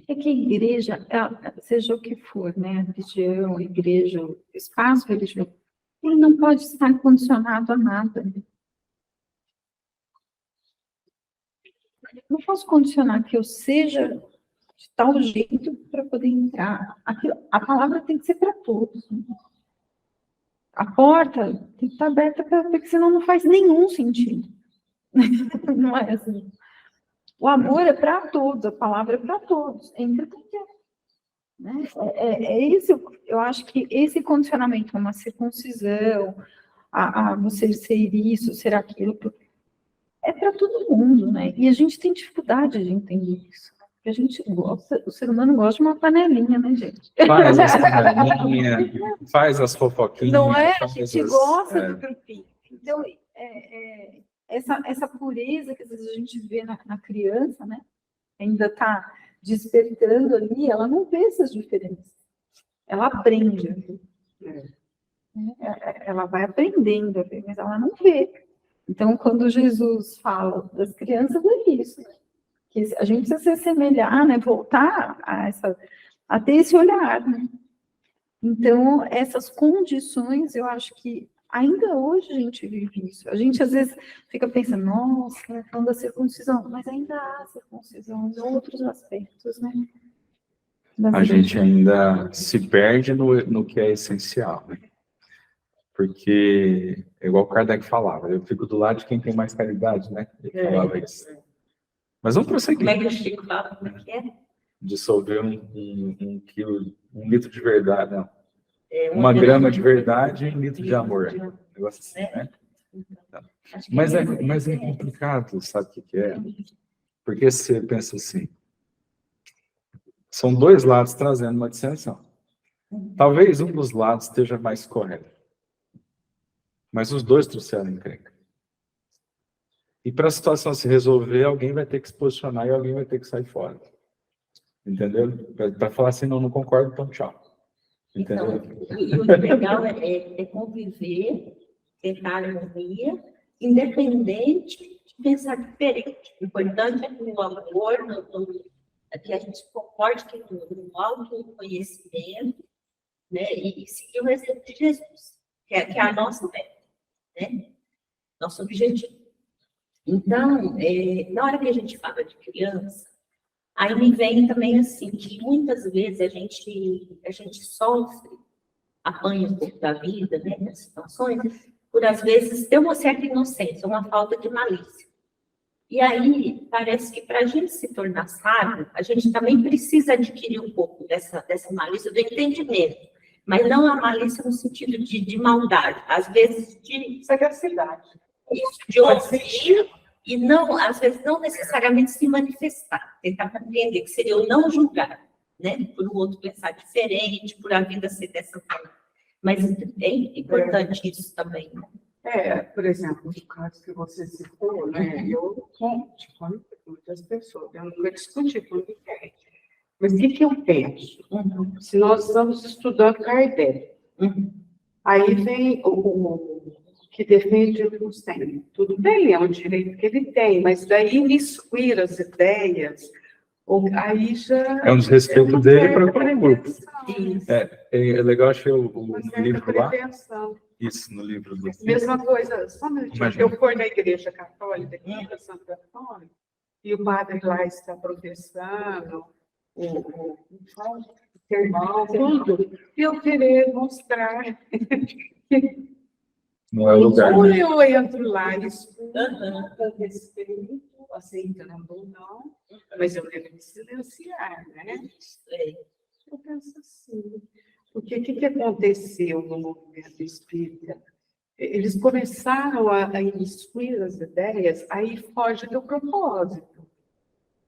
É que a igreja, seja o que for, né, a religião, a igreja, o espaço religioso, ele não pode estar condicionado a nada. Não posso condicionar que eu seja de tal jeito para poder entrar. A palavra tem que ser para todos, né? A porta tem que estar aberta, porque senão não faz nenhum sentido. Não é assim. O amor é para todos, a palavra é para todos. Entra quem quer, né? Esse, eu acho que esse condicionamento, uma circuncisão, a você ser isso, ser aquilo, é para todo mundo, né? E a gente tem dificuldade de entender isso. Porque a gente gosta, o ser humano gosta de uma panelinha, né, gente? Faz as panelinhas, faz as fofoquinhas. Não é? A gente gosta do grupinho. Então, essa pureza que às vezes a gente vê na criança, né? Ainda está despertando ali, ela não vê essas diferenças. Ela aprende. Ela vai aprendendo a ver, mas ela não vê. Então, quando Jesus fala das crianças, é isso. Que a gente precisa se assemelhar, né? Voltar a ter esse olhar, né? Então, essas condições, eu acho que ainda hoje a gente vive isso. A gente, às vezes, fica pensando, nossa, falando da circuncisão, mas ainda há circuncisão em outros aspectos, né? A gente ainda se perde no que é essencial, né? Porque, é igual o Kardec falava, eu fico do lado de quem tem mais caridade, né? Ele falava isso. Mas vamos prosseguir. Como é que o Chico fala? Como é que é? dissolver um litro de verdade, não. É, Uma grama de verdade em um litro de amor. Um negócio assim, né? Acho que Mas é complicado, sabe o que é? Porque você pensa assim, são dois lados trazendo uma dissensão. Talvez um dos lados esteja mais correto, mas os dois trouxeram encrenca. E para a situação se resolver, alguém vai ter que se posicionar e alguém vai ter que sair fora. Entendeu? Para falar assim, não concordo, então tchau. Então, Entendeu? e o legal é conviver, tentar harmonia, independente de pensar diferente. O importante é que no amor, é que a gente concorde que no autoconhecimento, né, e seguir o exemplo de Jesus, que é a nossa meta, né? Nosso objetivo. Então, na hora que a gente fala de criança, aí me vem também assim, que muitas vezes a gente sofre, apanha um pouco da vida, né, das situações, por às vezes ter uma certa inocência, uma falta de malícia. E aí, parece que para a gente se tornar sábio, a gente também precisa adquirir um pouco dessa malícia, do entendimento, mas não a malícia no sentido de maldade, às vezes de Sagacidade. de ouvir e não, às vezes, não necessariamente se manifestar, tentar compreender, que seria o não julgar, né? Por o outro pensar diferente, por a vida ser dessa forma. Mas é importante isso também. Por exemplo, no caso que você citou, né? Eu conto com muitas pessoas, eu nunca discuti com ninguém. Mas o que eu penso? Se nós estamos estudando Kardec, aí vem o que defende o Hussein. Tudo bem, é um direito que ele tem, mas daí excluir as ideias, aí já... É um desrespeito dele para o grupo. Isso. É legal, achei o livro lá. Pretensão. Isso, no livro do... Mesma coisa, só um minutinho, Imagina. eu fui na igreja católica aqui da Santo Antônio, e o padre lá está professando, o sermão, tudo, e eu querer mostrar que Não é o lugar. quando Né? eu entro lá e escuto com respeito, aceitando ou não, mas eu devo me silenciar, né? Eu penso assim, porque o que aconteceu no movimento espírita? Eles começaram a imiscuir as ideias, aí foge do propósito.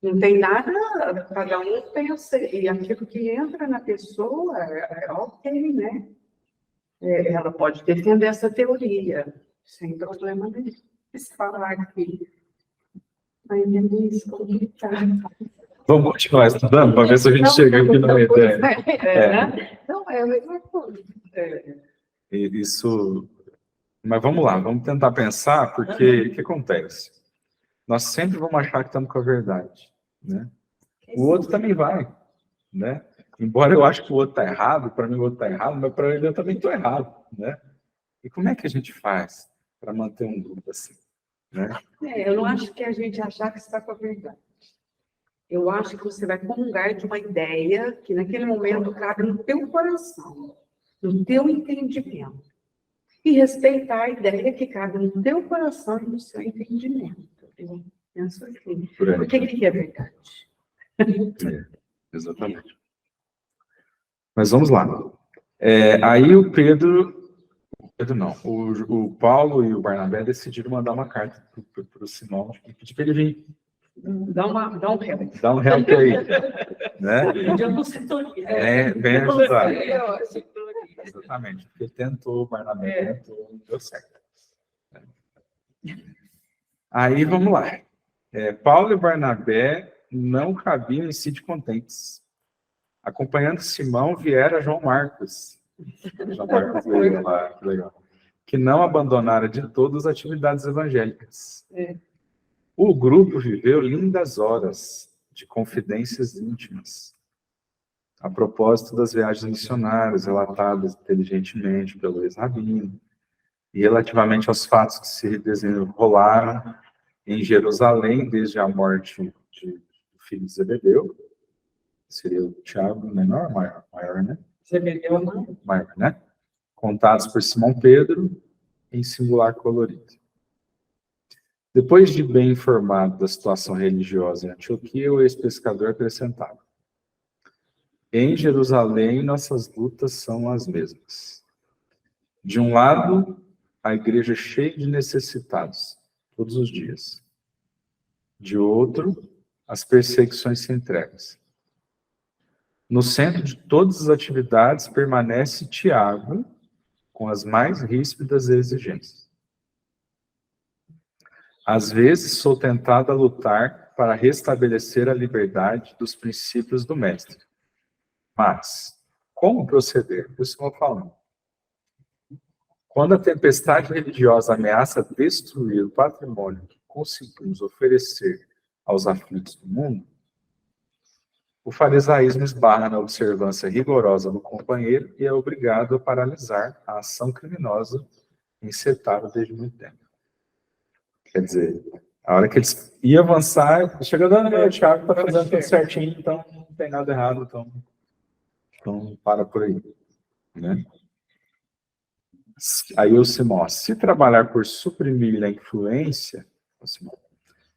Não tem nada, cada um pensa, e aquilo que entra na pessoa é ok, né? Ela pode defender essa teoria, sem problema nenhum. Se falar aqui, aí é meio complicado. Vamos continuar estudando para ver se a gente chega aqui numa ideia. Não, é a mesma coisa. Isso. Mas vamos lá, vamos tentar pensar, porque o que acontece? Nós sempre vamos achar que estamos com a verdade, né? O outro também vai, né? Embora eu acho que o outro está errado, para mim o outro está errado, mas para ele eu também estou errado, né? E como é que a gente faz para manter um grupo assim, né? Eu não acho que a gente achar que está com a verdade. Eu acho que você vai comungar de uma ideia que naquele momento cabe no teu coração, no teu entendimento. E respeitar a ideia que cabe no teu coração e no seu entendimento. Eu penso assim. O que é verdade? Exatamente. Mas vamos lá. Aí o Paulo e o Barnabé decidiram mandar uma carta para o Simão e pedir para ele vir. Dá um help. Dá um help aí. Né? Vem ajudar. Exatamente. Porque tentou, o Barnabé tentou, não deu certo. Aí vamos lá. Paulo e Barnabé não cabiam em Sítio Contentes. Acompanhando Simão viera João Marcos. João Marcos veio lá, que legal. Que não abandonara de todo as atividades evangélicas. O grupo viveu lindas horas de confidências íntimas, a propósito das viagens missionárias relatadas inteligentemente pelo ex-rabino, e relativamente aos fatos que se desenrolaram em Jerusalém desde a morte do filho de Zebedeu, seria o Tiago menor, maior, né? Zebedeu maior, né? Contados por Simão Pedro, em singular colorido. Depois de bem informado da situação religiosa em Antioquia, o ex-pescador acrescentava: Em Jerusalém, nossas lutas são as mesmas. De um lado, a igreja cheia de necessitados, todos os dias. De outro, as perseguições sem entregas. No centro de todas as atividades permanece Tiago, com as mais ríspidas exigências. Às vezes sou tentado a lutar para restabelecer a liberdade dos princípios do mestre. Mas, como proceder? Isso eu vou falando. Quando a tempestade religiosa ameaça destruir o patrimônio que conseguimos oferecer aos aflitos do mundo, o farisaísmo esbarra na observância rigorosa do companheiro e é obrigado a paralisar a ação criminosa encetada desde muito tempo. Quer dizer, a hora que eles iam avançar, chegando o Tiago está fazendo tudo certinho, então não tem nada errado, então para por aí, né? Aí o Simão, se trabalhar por suprimir a influência, Simão,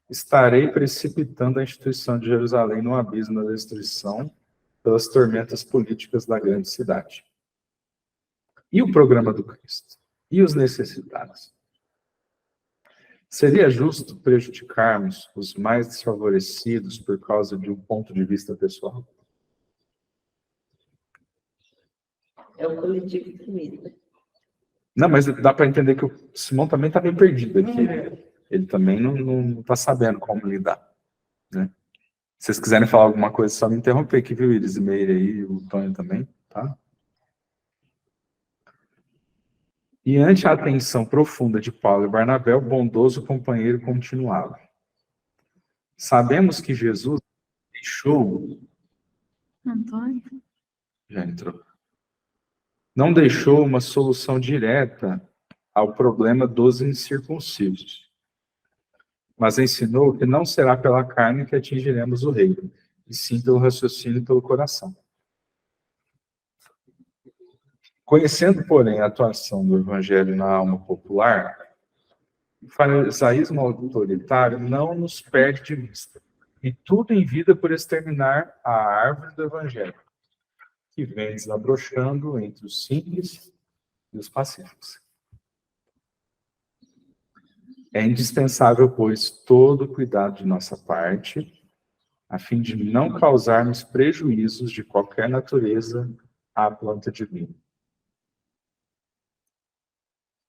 estarei precipitando a instituição de Jerusalém no abismo da destruição pelas tormentas políticas da grande cidade. E o programa do Cristo? E os necessitados? Seria justo prejudicarmos os mais desfavorecidos por causa de um ponto de vista pessoal? É o coletivo primeiro. Não, mas dá para entender que o Simão também está bem perdido aqui. Ele também não está sabendo como lidar, né? Se vocês quiserem falar alguma coisa, só me interromper aqui, viu, Iris e Meire aí, o Tônio também, tá? E ante a atenção profunda de Paulo e Barnabé, o bondoso companheiro continuava. Sabemos que Jesus deixou... Antônio? Já entrou. Não deixou uma solução direta ao problema dos incircuncisos, mas ensinou que não será pela carne que atingiremos o reino, e sim pelo raciocínio e pelo coração. Conhecendo, porém, a atuação do evangelho na alma popular, o farisaísmo autoritário não nos perde de vista, e tudo em vida por exterminar a árvore do evangelho, que vem desabrochando entre os simples e os pacíficos. É indispensável, pois, todo cuidado de nossa parte, a fim de não causarmos prejuízos de qualquer natureza à planta divina.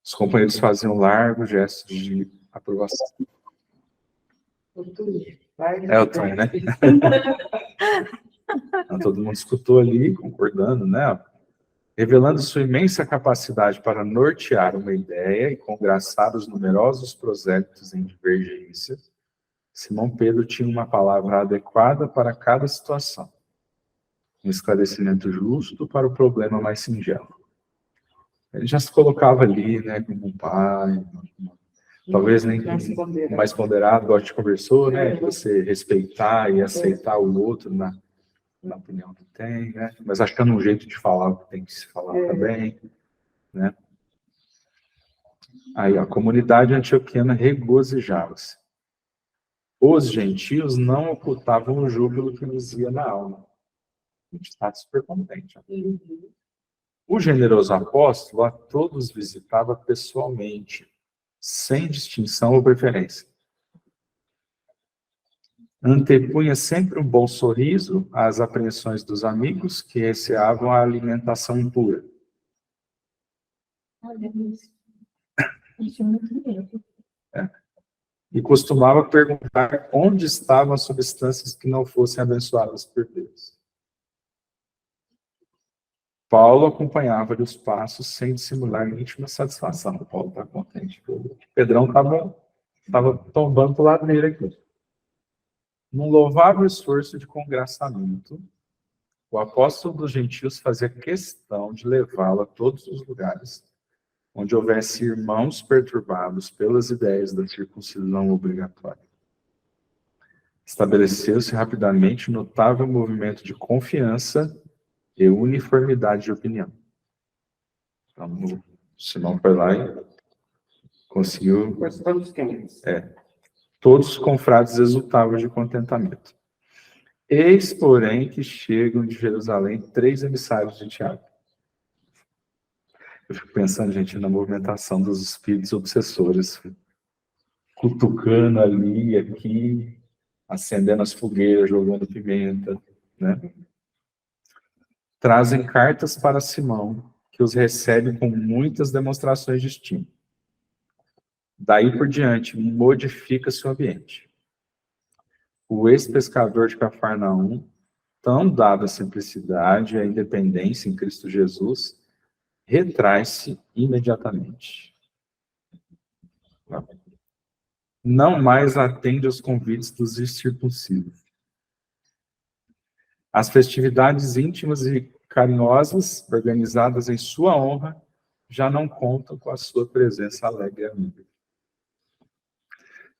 Os companheiros faziam um largo gesto de aprovação. É o Tony, né? Então, todo mundo escutou ali, concordando, né? Revelando sua imensa capacidade para nortear uma ideia e congraçar os numerosos prosélitos em divergência, Simão Pedro tinha uma palavra adequada para cada situação, um esclarecimento justo para o problema mais singelo. Ele já se colocava ali, né, como um pai, talvez nem mais ponderado, igual a gente conversou, né, de você respeitar e aceitar o outro na opinião que tem, né? Mas achando um jeito de falar o que tem que se falar também, né? Aí, a comunidade antioquiana regozijava-se. Os gentios não ocultavam o júbilo que nos ia na alma. A gente está super contente. O generoso apóstolo a todos visitava pessoalmente, sem distinção ou preferência. Antepunha sempre um bom sorriso às apreensões dos amigos que receavam a alimentação pura. E costumava perguntar onde estavam as substâncias que não fossem abençoadas por Deus. Paulo acompanhava-lhe os passos sem dissimular íntima satisfação. Paulo está contente. O Pedrão estava tombando para o lado dele aqui. Num louvável esforço de congraçamento, o apóstolo dos gentios fazia questão de levá-lo a todos os lugares onde houvesse irmãos perturbados pelas ideias da circuncisão obrigatória. Estabeleceu-se rapidamente notável movimento de confiança e uniformidade de opinião. Então, o Simão foi lá e conseguiu... Todos os confrades exultavam de contentamento. Eis, porém, que chegam de Jerusalém 3 emissários de Tiago. Eu fico pensando, gente, na movimentação dos espíritos obsessores, cutucando ali, aqui, acendendo as fogueiras, jogando pimenta, né? Trazem cartas para Simão, que os recebe com muitas demonstrações de estima. Daí por diante, modifica-se o ambiente. O ex-pescador de Cafarnaum, tão dado a simplicidade e a independência em Cristo Jesus, retrai-se imediatamente. Não mais atende aos convites dos incircuncisos. As festividades íntimas e carinhosas, organizadas em sua honra, já não contam com a sua presença alegre e amiga.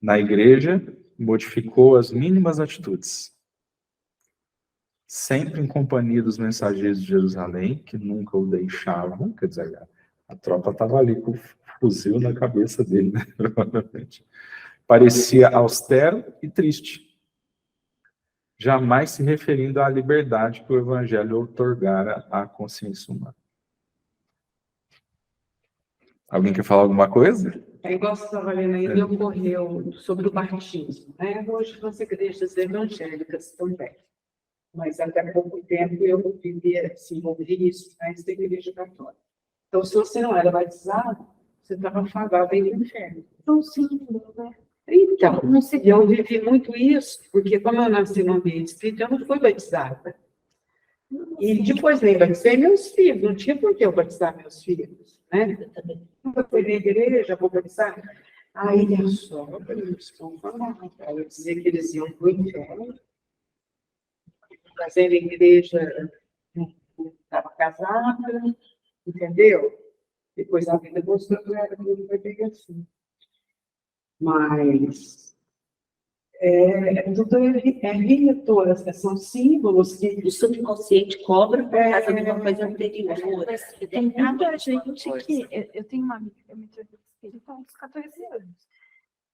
Na igreja, modificou as mínimas atitudes. Sempre em companhia dos mensageiros de Jerusalém, que nunca o deixavam, quer dizer, a tropa estava ali com o fuzil na cabeça dele, né? Provavelmente. Parecia austero e triste, jamais se referindo à liberdade que o Evangelho outorgara à consciência humana. Alguém quer falar alguma coisa? É igual você estava lendo aí, me ocorreu sobre o batismo, né? Hoje nas igrejas evangélicas também. Mas até pouco tempo eu vivia, desenvolvi isso na igreja católica. Então, se você não era batizado, você estava fadado aí no inferno. Então, sim, né? Então, eu vivi muito isso, porque como eu nasci no ambiente espírita, eu não fui batizada. E depois nem batizei meus filhos, não tinha por que eu batizar meus filhos, né? Eu fui na igreja, vou batizar. Aí a sogra, eu dizia que eles iam para o inferno, fazendo igreja, estava casada, entendeu? Depois a vida mostrou que era bem assim. Mas tudo é rito, são símbolos que O subconsciente cobra por causa de uma coisa anterior. Tem muita gente que... Eu tenho uma amiga que é muito espírita há uns 14 anos.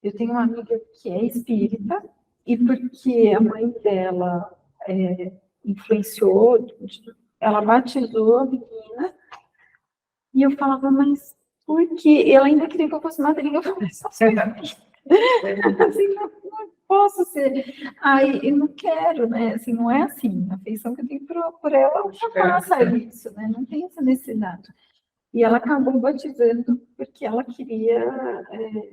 Eu tenho uma amiga que é espírita, e porque a mãe dela influenciou, ela batizou a menina, e eu falava, mas por quê? Ela ainda queria que eu fosse madrinha. Eu falei, assim, não posso ser. Ai, eu não quero, né? Assim, não é assim. A afeição que eu tenho por ela já passa isso, né? Não tem essa necessidade. E ela acabou batizando porque ela queria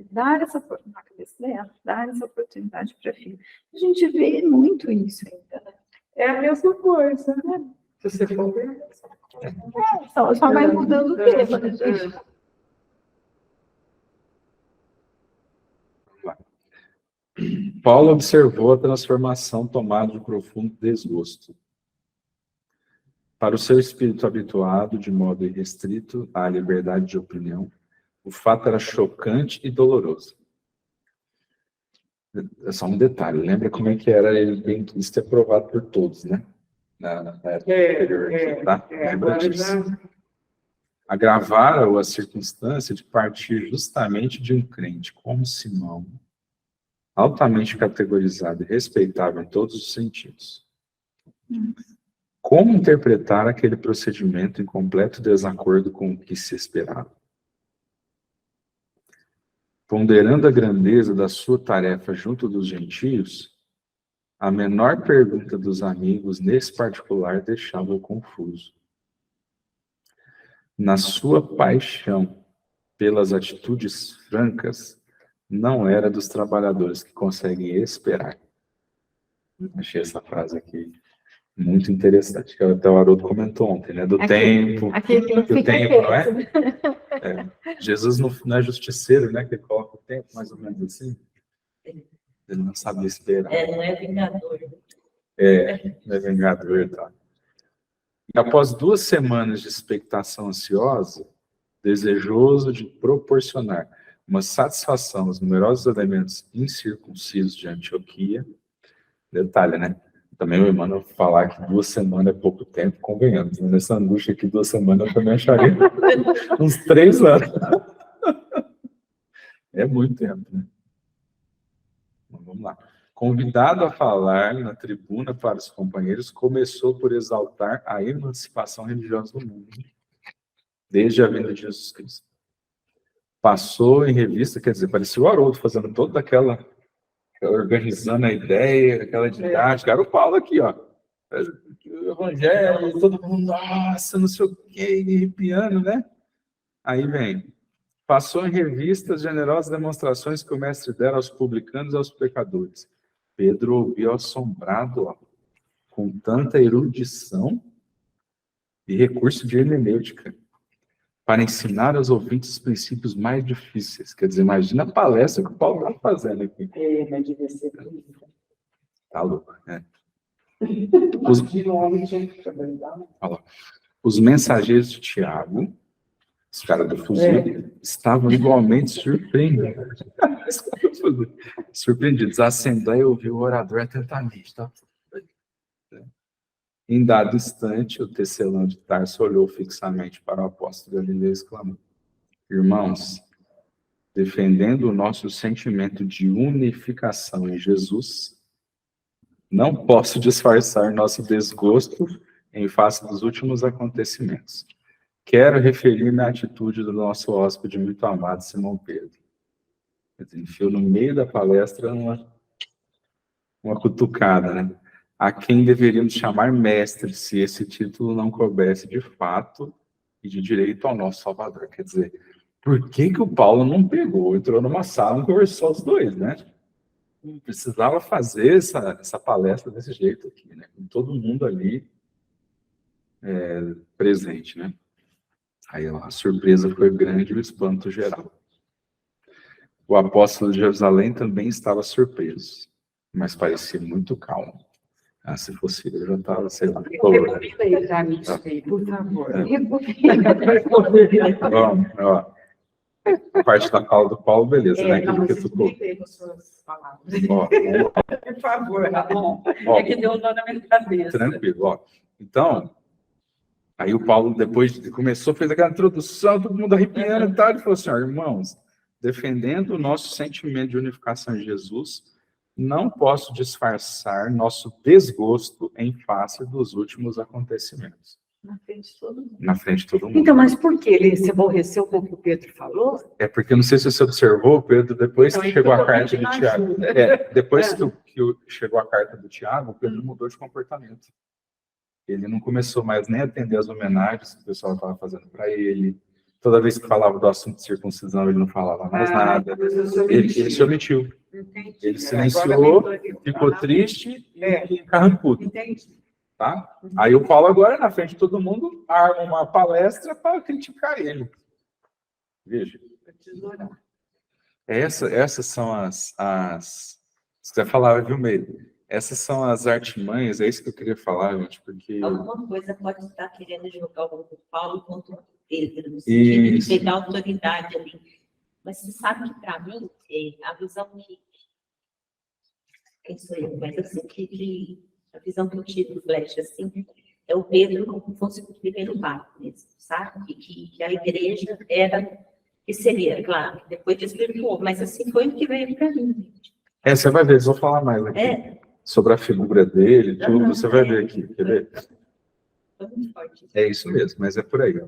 dar essa oportunidade na cabeça dela, dar essa oportunidade para a filha. A gente vê muito isso ainda, né? é a mesma coisa, né? Se você for ver. Só vai mudando o tema, né, gente? Paulo observou a transformação tomada de profundo desgosto. Para o seu espírito habituado, de modo irrestrito à liberdade de opinião, o fato era chocante e doloroso. É só um detalhe, lembra como é que era ele bem quisto e aprovado por todos, né? Na época anterior aqui, tá? Lembra disso. Agravara-o a circunstância de partir justamente de um crente como Simão, altamente categorizado e respeitável em todos os sentidos. Como interpretar aquele procedimento em completo desacordo com o que se esperava? Ponderando a grandeza da sua tarefa junto dos gentios, a menor pergunta dos amigos nesse particular deixava-o confuso. Na sua paixão pelas atitudes francas, não era dos trabalhadores que conseguem esperar. Achei essa frase aqui muito interessante, que até o Haroldo comentou ontem, né? Do tempo, do tempo, não é? Jesus não é justiceiro, né? Que ele coloca o tempo, mais ou menos assim. Ele não sabe esperar. Não é vingador. Não é vingador, tá? E após 2 semanas de expectação ansiosa, desejoso de proporcionar uma satisfação aos numerosos elementos incircuncisos de Antioquia, detalhe, né? Também o Emmanuel falar que 2 semanas é pouco tempo, convenhamos. Né? Nessa angústia aqui, 2 semanas eu também acharia uns 3 anos. É muito tempo, né? Então, vamos lá. convidado a falar na tribuna para os companheiros, começou por exaltar a emancipação religiosa do mundo, desde a vinda de Jesus Cristo. Passou em revista, quer dizer, parecia o Haroldo fazendo toda aquela, organizando a ideia, aquela didática. Era o Paulo aqui, ó. O Evangelho, todo mundo, nossa, não sei o quê, arrepiando, né? Aí vem. Passou em revista as generosas demonstrações que o mestre dera aos publicanos e aos pecadores. Pedro ouviu assombrado, ó, com tanta erudição e recurso de hermenêutica, para ensinar aos ouvintes os princípios mais difíceis. Quer dizer, imagina a palestra que o Paulo está fazendo aqui. Mas devia ser bonito. Tá louco, né? Imagina o homem tinha que trabalhar. Os mensageiros de Tiago, os caras do fuzil, estavam igualmente surpreendidos. A Assembleia ouviu o orador atentamente. Tá? Em dado instante, o tecelão de Tarso olhou fixamente para o apóstolo Galileu e exclamou: irmãos, defendendo o nosso sentimento de unificação em Jesus, não posso disfarçar nosso desgosto em face dos últimos acontecimentos. Quero referir-me à atitude do nosso hóspede muito amado, Simão Pedro. Enfiou no meio da palestra uma cutucada, né? A quem deveríamos chamar mestre, se esse título não coubesse de fato e de direito ao nosso Salvador. Quer dizer, por que o Paulo não pegou, entrou numa sala e conversou os dois, né? Precisava fazer essa palestra desse jeito aqui, né? Com todo mundo ali presente, né? Aí a surpresa foi grande e o espanto geral. O apóstolo de Jerusalém também estava surpreso, mas parecia muito calmo. Se fosse eu já estava, sei lá. Por favor. Bom, ó, a parte da fala do Paulo, beleza, né? Não, Porque mas tu... expliquei com suas palavras. Ó, Por favor, Ramon. ó, É que deu um nó na minha cabeça. tranquilo, ó. Então, aí o Paulo, depois começou, fez aquela introdução, todo mundo arrepiando e tal, ele falou assim, ó, irmãos, defendendo o nosso sentimento de unificação em Jesus, não posso disfarçar nosso desgosto em face dos últimos acontecimentos. Na frente de todo mundo. Na frente de todo mundo. Então, mas por que ele se aborreceu com o que o Pedro falou? É porque, não sei se você observou, Pedro, depois Então, que ele chegou a ficou carta pedindo do Tiago, ajuda. depois que chegou a carta do Tiago, o Pedro mudou de comportamento. Ele não começou mais nem a atender as homenagens que o pessoal estava fazendo para ele. Toda vez que falava do assunto de circuncisão, ele não falava mais nada. Ele se omitiu. Entendi. Ele silenciou, ficou triste e carrancudo, Entendi. tá? Aí o Paulo agora, na frente de todo mundo, arma uma palestra para criticar ele. Veja. Essas são as... Você falava, viu, Meire? Essas são as artimanhas, é isso que eu queria falar, gente, porque... Alguma coisa pode estar querendo jogar o Paulo contra o Pedro, no sentido de pegar autoridade ali. Mas você sabe que, para mim, a visão que... Quem sou eu? Mas, assim, a visão que eu tive do Flash, assim, é o Pedro como se fosse o primeiro papo mesmo, sabe? Que a igreja era... Que seria, claro, depois desvirtuou, mas assim foi o que veio para mim. Você vai ver, vou falar mais aqui. Sobre a figura dele, tudo, você vai ver aqui, quer ver? É isso mesmo, mas é por aí.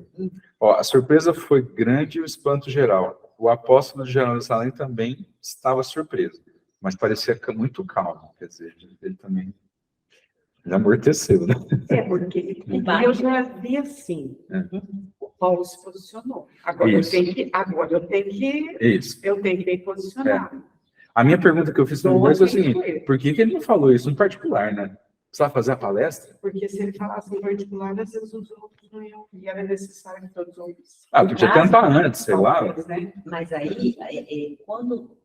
Ó, a surpresa foi grande e o espanto geral. O apóstolo de Jerusalém também estava surpreso, mas parecia muito calmo, quer dizer, ele também amorteceu, né? Porque eu já vi assim, o Paulo se posicionou. Agora Isso. eu tenho que Isso. me posicionar. A minha pergunta que eu fiz no Google é a seguinte: por que ele não falou isso em particular, né? Precisava fazer a palestra? Porque se ele falasse em particular, às vezes os outros não iam, e era necessário que todos ouvissem. Podia tentar antes, sei lá. Né? Mas aí, quando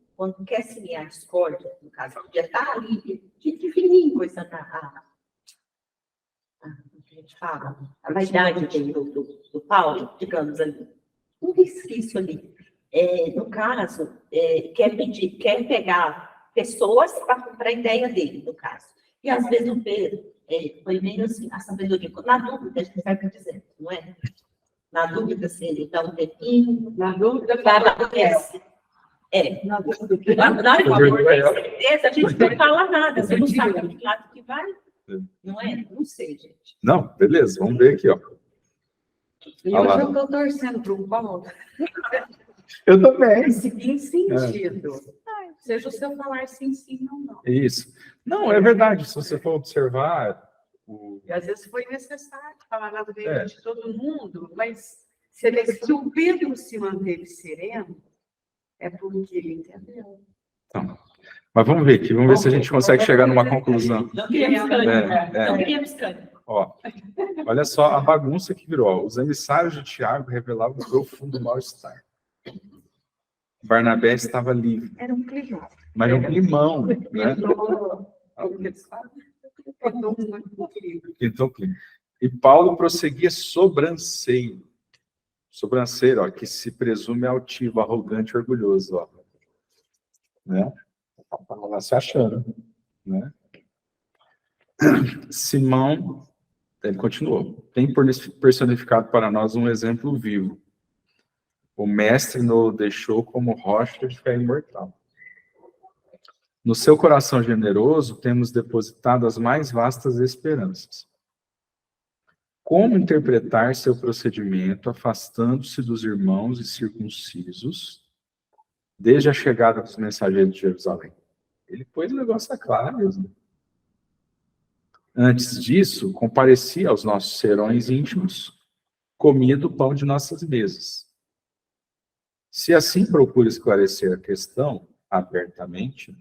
quer semear a discórdia, no caso, já está ali, de fininho, coisa a gente fala, a vaidade do Paulo, digamos ali, um resquício ali. No caso, quer pegar pessoas para comprar a ideia dele, no caso. E às vezes o Pedro foi meio assim, a sabedoria, na dúvida, a gente vai dizer, não é? Na dúvida, se ele dá um tempinho, Na dúvida, para acontece. Na hora que eu tenho certeza, a gente não fala nada, você não sabe de que lado que vai. Não é? Não sei, gente. Não, beleza, vamos ver aqui, ó. E Olha eu lá. já estou torcendo para um Paulo. Eu também. Em seguinte sentido. Seja o seu falar sim, sim, não, não. Isso. Não, é verdade. Se você for observar, E às vezes foi necessário falar na orelha É. de todo mundo, mas se o Pedro se manteve sereno, é porque ele entendeu. então, mas vamos ver aqui, vamos ver se a gente consegue chegar numa conclusão. Não queríamos cânion. É. Não queríamos cânion. Ó, olha só a bagunça que virou. Ó. Os emissários de Tiago revelavam um profundo mal-estar. Barnabé estava livre, Era um clima. mas um climão, né? Como que eles falam? Então, e Paulo prosseguia sobranceiro. Sobranceiro, ó, que se presume altivo, arrogante, orgulhoso, ó. Né? Tava lá se achando, né? Simão, ele continuou. Tem personificado para nós um exemplo vivo. O mestre nos deixou como rocha de fé imortal. No seu coração generoso, temos depositado as mais vastas esperanças. Como interpretar seu procedimento, afastando-se dos irmãos incircuncisos, desde a chegada dos mensageiros de Jerusalém? Ele pôs o negócio a claro mesmo. Antes disso, comparecia aos nossos serões íntimos, comia do pão de nossas mesas. Se assim procura esclarecer a questão abertamente,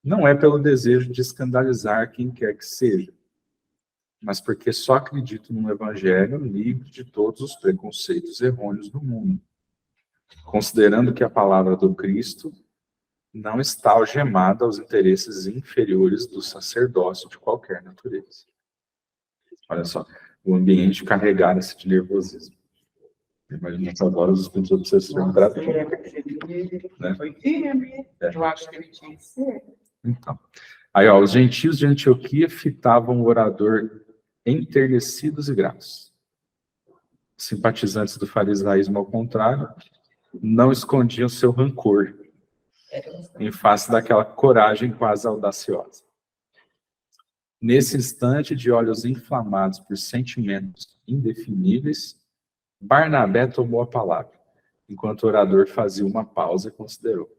não é pelo desejo de escandalizar quem quer que seja, mas porque só acredito num evangelho livre de todos os preconceitos errôneos do mundo, considerando que a palavra do Cristo não está algemada aos interesses inferiores do sacerdócio de qualquer natureza. Olha só, o ambiente carregado-se de nervosismo. Imagina que agora os espíritos obsessivos para tudo. Né? Foi firme, eu acho que ele tinha que ser. Então, aí, ó, os gentios de Antioquia fitavam o orador enternecidos e gratos. Simpatizantes do farisaísmo, ao contrário, não escondiam seu rancor em face daquela coragem quase audaciosa. Nesse instante, de olhos inflamados por sentimentos indefiníveis, Barnabé tomou a palavra, enquanto o orador fazia uma pausa e considerou.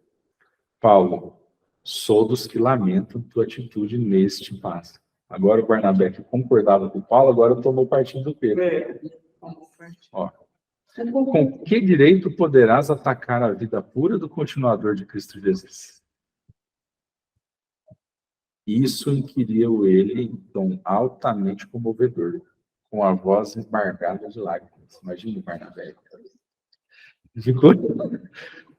Paulo, sou dos que lamentam tua atitude neste passo. Agora o Barnabé, que concordava com Paulo, agora tomou partido do Pedro. Ó, com que direito poderás atacar a vida pura do continuador de Cristo Jesus? Isso inquiriu ele em tom altamente comovedor, com a voz embargada de lágrimas. Imagina o Barnabé. Ficou?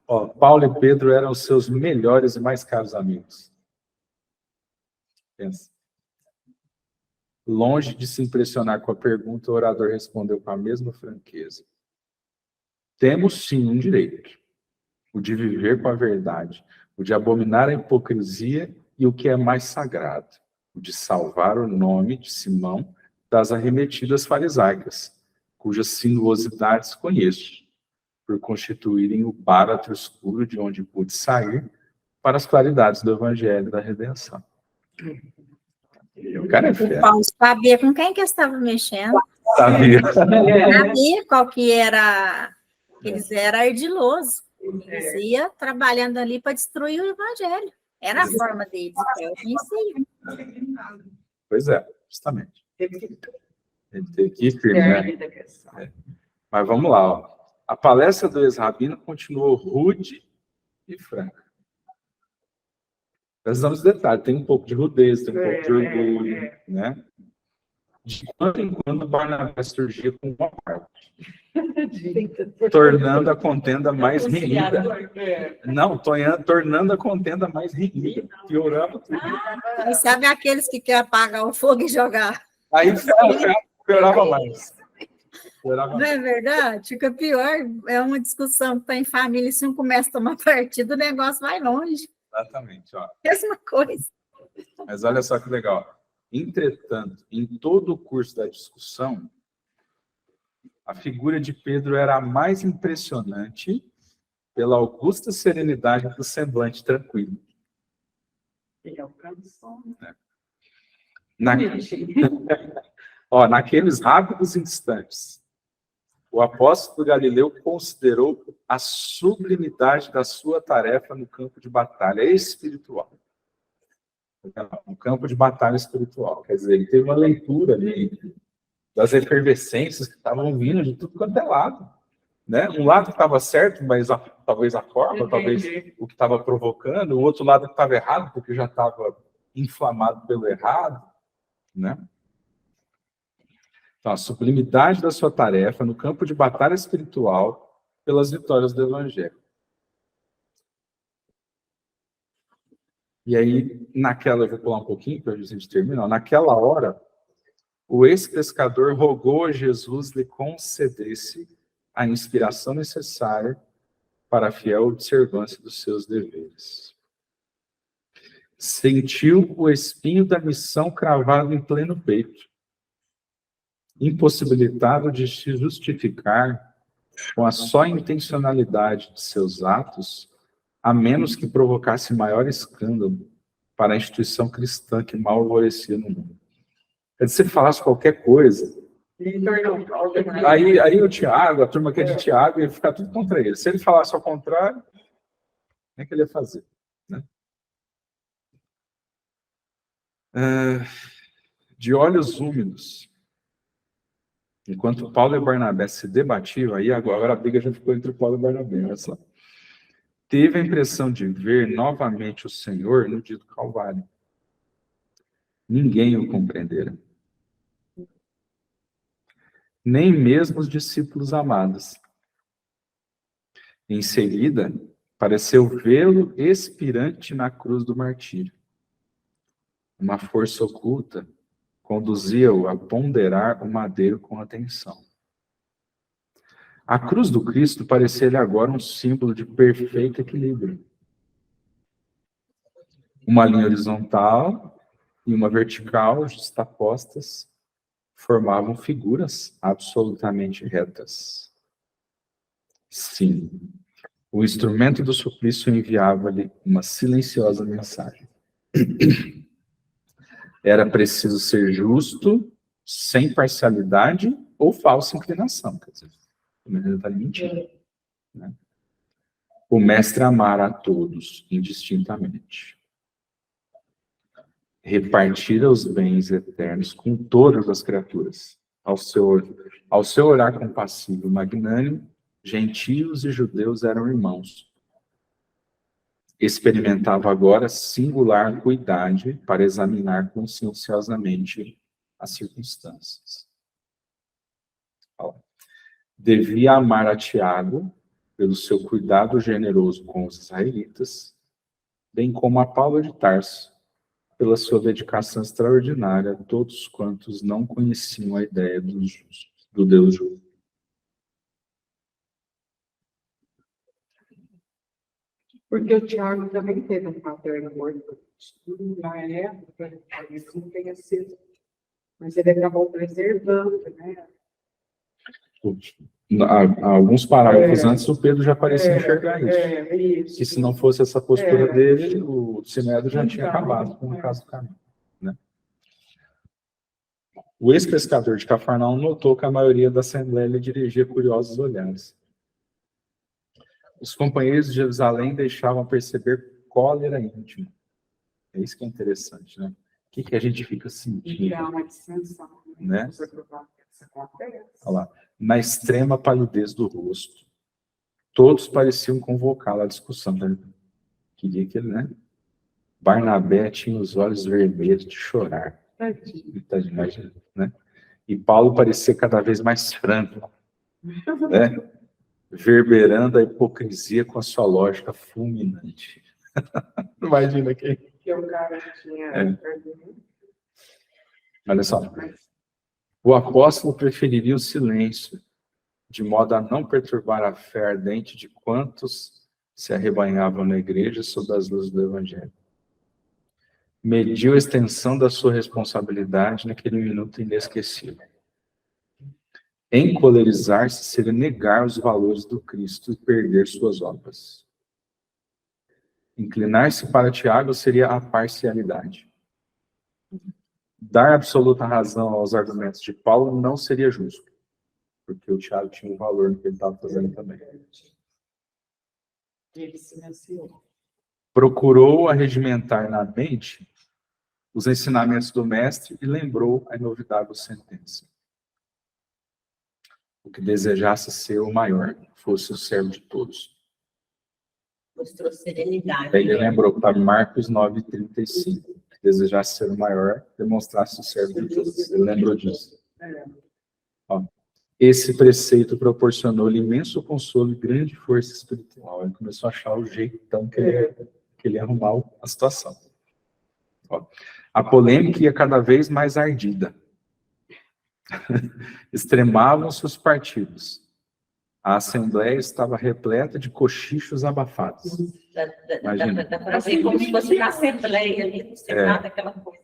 Ó, Paulo e Pedro eram os seus melhores e mais caros amigos. Pensa. Longe de se impressionar com a pergunta, o orador respondeu com a mesma franqueza. Temos sim um direito, o de viver com a verdade, o de abominar a hipocrisia e o que é mais sagrado, o de salvar o nome de Simão das arremetidas farisaicas, cujas sinuosidades conheço, por constituírem o báratro escuro de onde pude sair para as claridades do evangelho da redenção. O cara é fera. O Paulo sabia com quem que estava mexendo, Sabia. sabia qual que era, eles eram ardilosos, eles iam trabalhando ali para destruir o evangelho, era a forma deles, então eu conhecia. Pois é, justamente. Ele teve que ir firme, né? Mas vamos lá, ó. A palestra do ex-rabino continuou rude e franca. Precisamos de detalhe, tem um pouco de rudez, tem um pouco de orgulho, né? De quando em quando Barnabé surgia com uma parte, tornando a contenda mais renhida. Não, tornando a contenda mais renhida, piorando tudo. E sabe aqueles que querem apagar o fogo e jogar? Aí piorava mais. Não é verdade? Fica pior, é uma discussão que está em família, se um começa a tomar partido, o negócio vai longe. Exatamente, ó. Mesma coisa. Mas olha só que legal. Entretanto, em todo o curso da discussão, a figura de Pedro era a mais impressionante pela augusta serenidade do semblante tranquilo. Ele alcançou. Na... Ó, naqueles rápidos instantes, o apóstolo Galileu considerou a sublimidade da sua tarefa no campo de batalha espiritual. No campo de batalha espiritual. Quer dizer, ele teve uma leitura ali das efervescências que estavam vindo de tudo quanto é lado. Né? Um lado estava certo, mas talvez a forma, talvez o que estava provocando, o outro lado estava errado, porque já estava inflamado pelo errado. Né? Então, a sublimidade da sua tarefa no campo de batalha espiritual pelas vitórias do Evangelho. E aí, eu vou pular um pouquinho para a gente terminar. Naquela hora, o ex-pescador rogou a Jesus lhe concedesse a inspiração necessária para a fiel observância dos seus deveres. Sentiu o espinho da missão cravado em pleno peito, impossibilitado de se justificar com a só intencionalidade de seus atos, a menos que provocasse maior escândalo para a instituição cristã que mal alvorecia no mundo. Quer dizer, se ele falasse qualquer coisa, aí o Tiago, a turma que é de Tiago, ia ficar tudo contra ele. Se ele falasse ao contrário, o que ele ia fazer? Né? De olhos úmidos, enquanto Paulo e Barnabé se debatiam, aí agora a briga já ficou entre Paulo e Barnabé, olha só. Teve a impressão de ver novamente o Senhor no dia do Calvário. Ninguém o compreendera. Nem mesmo os discípulos amados. Em seguida, pareceu vê-lo expirante na cruz do martírio. Uma força oculta conduzia-o a ponderar o madeiro com atenção. A cruz do Cristo parecia-lhe agora um símbolo de perfeito equilíbrio. Uma linha horizontal e uma vertical justapostas formavam figuras absolutamente retas. Sim, o instrumento do suplício enviava-lhe uma silenciosa mensagem. Era preciso ser justo, sem parcialidade ou falsa inclinação. Quer dizer, ele está mentindo. Né? O mestre amara a todos, indistintamente. Repartira os bens eternos com todas as criaturas. Ao seu olhar compassivo e magnânimo, gentios e judeus eram irmãos. Experimentava agora singular cuidado para examinar conscienciosamente as circunstâncias. Devia amar a Tiago pelo seu cuidado generoso com os israelitas, bem como a Paulo de Tarso, pela sua dedicação extraordinária a todos quantos não conheciam a ideia do Deus justo. Porque o Tiago também teve um papel importante. Na época, talvez não tenha sido, mas ele acabou preservando, né? Alguns parágrafos antes, o Pedro já parecia enxergar isso. Isso. Que se não fosse essa postura dele, o Sinédrio já tinha acabado com o caso do caminho. Né? O ex-pescador de Cafarnaum notou que a maioria da assembleia lhe dirigia curiosos olhares. Os companheiros de Jerusalém deixavam perceber cólera íntima. É isso que é interessante, né? O que a gente fica sentindo? Uma distensão, né? Olha lá. Na extrema palidez do rosto. Todos pareciam convocá-lo à discussão. Né? Queria que ele, né? Barnabé tinha os olhos vermelhos de chorar. Imagina, né? E Paulo parecia cada vez mais franco, né? Verberando a hipocrisia com a sua lógica fulminante. Imagina quem. Que o cara tinha... Olha só. O apóstolo preferiria o silêncio, de modo a não perturbar a fé ardente de quantos se arrebanhavam na igreja sob as luzes do Evangelho. Mediu a extensão da sua responsabilidade naquele minuto inesquecível. Encolerizar-se seria negar os valores do Cristo e perder suas obras. Inclinar-se para Tiago seria a parcialidade. Dar absoluta razão aos argumentos de Paulo não seria justo, porque o Tiago tinha um valor no que ele estava fazendo também. Ele silenciou. Procurou arregimentar na mente os ensinamentos do mestre e lembrou a inovidável sentença. O que desejasse ser o maior, fosse o servo de todos. Mostrou serenidade. Aí ele lembrou que estava em Marcos 9:35. Que desejasse ser o maior, demonstrasse o servo de todos. Ele lembrou disso. Ó, esse preceito proporcionou-lhe imenso consolo e grande força espiritual. Ele começou a achar o jeitão que ele ia arrumar a situação. Ó, a polêmica ia cada vez mais ardida. Extremavam-se os partidos. A assembleia estava repleta de cochichos abafados. Imagina. Dá para ver como se fosse na Assembleia, ali no Senado, aquela coisa.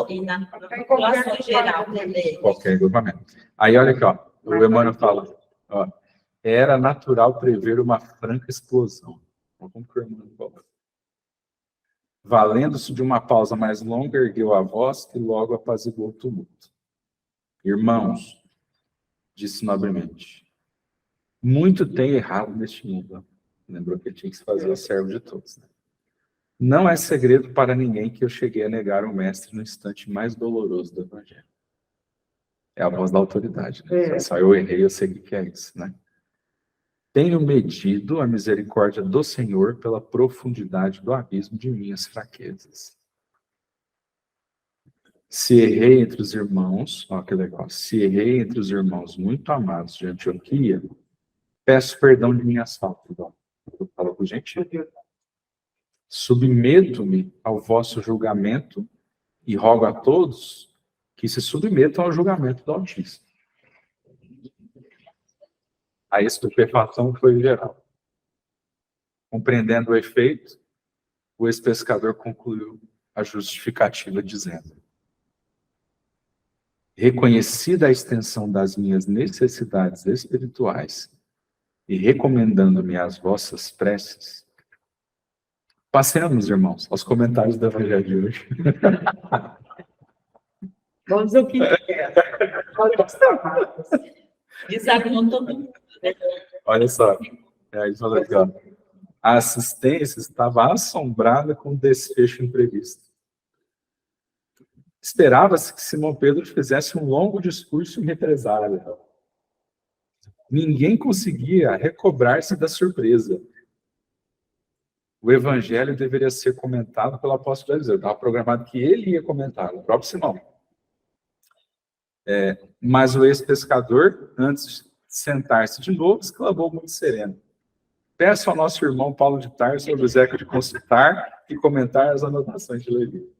E na população geral também. Qualquer grupamento. Aí, olha aqui, ó, o Emmanuel fala, ó, era natural prever uma franca explosão. Como que o Emmanuel fala? Valendo-se de uma pausa mais longa, ergueu a voz e logo apaziguou o tumulto. Irmãos, disse nobremente, muito tem errado neste mundo. Lembrou que ele tinha que se fazer o servo de todos. Né? Não é segredo para ninguém que eu cheguei a negar o mestre no instante mais doloroso do Evangelho. É a voz da autoridade. Né? Só eu errei, eu sei o que é isso. Né? Tenho medido a misericórdia do Senhor pela profundidade do abismo de minhas fraquezas. Se errei entre os irmãos, ó que legal, se errei entre os irmãos muito amados de Antioquia, peço perdão de minhas faltas. Eu falo por gentil. Submeto-me ao vosso julgamento e rogo a todos que se submetam ao julgamento do Altíssimo. A estupefação foi geral. Compreendendo o efeito, o ex-pescador concluiu a justificativa dizendo: reconhecida a extensão das minhas necessidades espirituais e recomendando-me as vossas preces, passemos, irmãos, aos comentários do Evangelho de hoje. Vamos ver o que é. Olha os trabalhos. Desagnou todo mundo. Olha só, aí fala aqui, ó. A assistência estava assombrada com o desfecho imprevisto. Esperava-se que Simão Pedro fizesse um longo discurso em represália. Ninguém conseguia recobrar-se da surpresa. O evangelho deveria ser comentado pelo apóstolo Eliseu. Estava programado que ele ia comentar, o próprio Simão. Mas o ex-pescador, antes de sentar-se de novo, exclamou muito sereno: peço ao nosso irmão Paulo de Tarso o obséquio de consultar e comentar as anotações de Levi.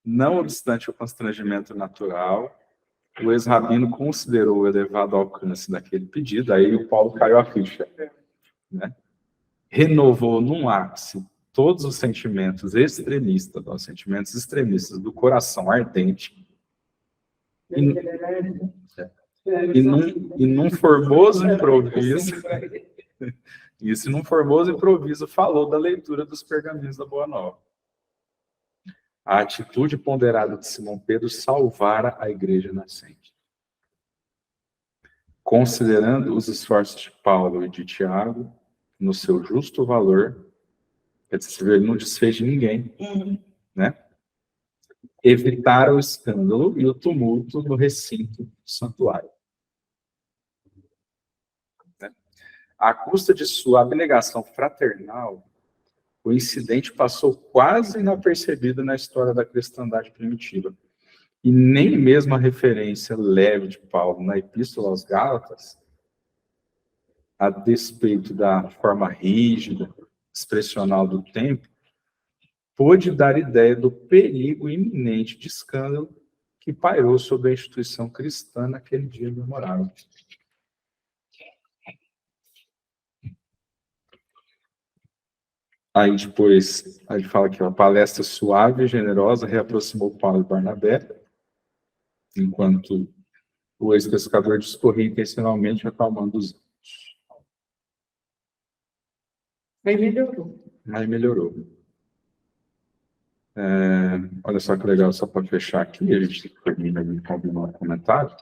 Não obstante o constrangimento natural, o ex-rabino considerou o elevado alcance daquele pedido, aí o Paulo caiu a ficha. Né? Renovou num ápice todos os sentimentos extremistas, os sentimentos extremistas do coração ardente, e num formoso improviso, isso, num formoso improviso, falou da leitura dos pergaminhos da Boa Nova. A atitude ponderada de Simão Pedro salvara a igreja nascente. Considerando os esforços de Paulo e de Tiago, no seu justo valor, ele não desfez de ninguém, né? Evitaram o escândalo e o tumulto no recinto do santuário. Né? À custa de sua abnegação fraternal, o incidente passou quase inapercebido na história da cristandade primitiva. E nem mesmo a referência leve de Paulo na Epístola aos Gálatas, a despeito da forma rígida, expressional do tempo, pôde dar ideia do perigo iminente de escândalo que pairou sobre a instituição cristã naquele dia memorável. Aí depois, a gente fala que a palestra suave e generosa reaproximou Paulo e Barnabé, enquanto o ex-pescador discorria intencionalmente acalmando os ânimos. Aí melhorou. Mas melhorou. Olha só que legal, só para fechar aqui, a gente termina com algum comentário.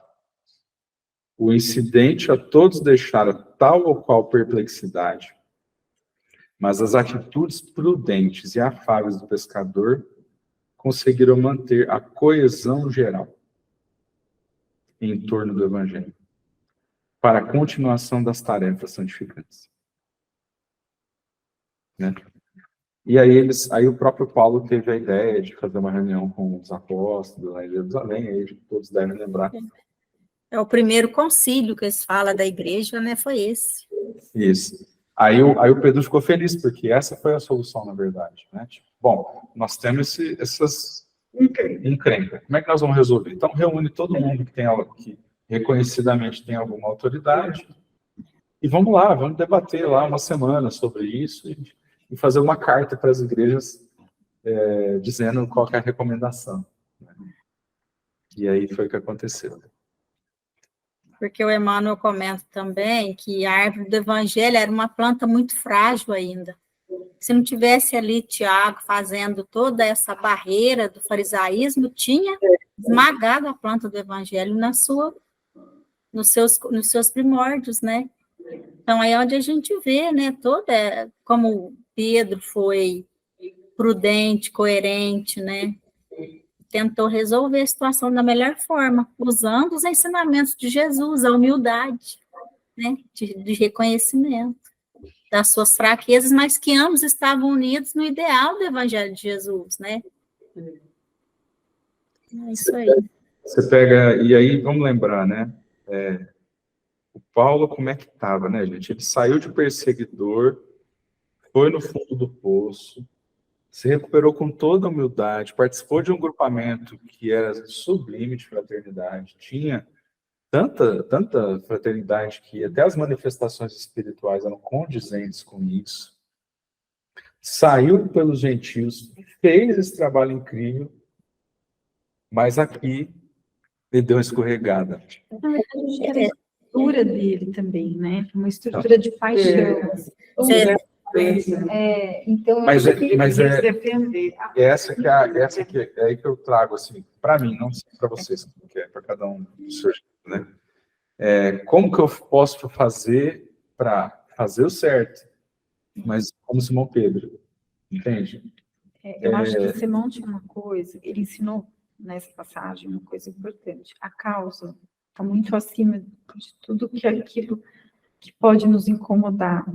O incidente a todos deixara tal ou qual perplexidade, mas as atitudes prudentes e afáveis do pescador conseguiram manter a coesão geral em torno do Evangelho, para a continuação das tarefas santificantes. Né? E aí o próprio Paulo teve a ideia de fazer uma reunião com os apóstolos lá em Jerusalém, aí todos devem lembrar. É o primeiro concílio que eles falam da igreja, né? Foi esse. Isso. Aí o Pedro ficou feliz, porque essa foi a solução, na verdade. Né? Tipo, bom, nós temos essas encrencas. Como é que nós vamos resolver? Então, reúne todo mundo que reconhecidamente tem alguma autoridade e vamos lá, vamos debater lá uma semana sobre isso e fazer uma carta para as igrejas dizendo qual que é a recomendação. Né? E aí foi o que aconteceu. Porque o Emmanuel comenta também que a árvore do evangelho era uma planta muito frágil ainda. Se não tivesse ali Tiago fazendo toda essa barreira do farisaísmo, tinha esmagado a planta do evangelho nos seus primórdios, né? Então, aí é onde a gente vê, né, como Pedro foi prudente, coerente, né? Tentou resolver a situação da melhor forma, usando os ensinamentos de Jesus, a humildade, né, de reconhecimento das suas fraquezas, mas que ambos estavam unidos no ideal do Evangelho de Jesus, né? É isso aí. Você pega, e aí vamos lembrar, né? O Paulo, como é que estava, né, gente? Ele saiu de perseguidor, foi no fundo do poço, se recuperou com toda a humildade, participou de um grupamento que era sublime de fraternidade, tinha tanta fraternidade que até as manifestações espirituais eram condizentes com isso. Saiu pelos gentios, fez esse trabalho incrível, mas aqui ele deu uma escorregada. Na verdade, era a estrutura dele também, né? Uma estrutura de paixão. Então, eu Mas acho que defender. essa que é aí que eu trago, assim, para mim, não sei para vocês, que é para cada um do seu jeito, né? Como que eu posso fazer para fazer o certo, mas como Simão Pedro, entende? eu acho que Simão tinha uma coisa, ele ensinou nessa passagem uma coisa importante. A causa está muito acima de tudo aquilo que pode nos incomodar.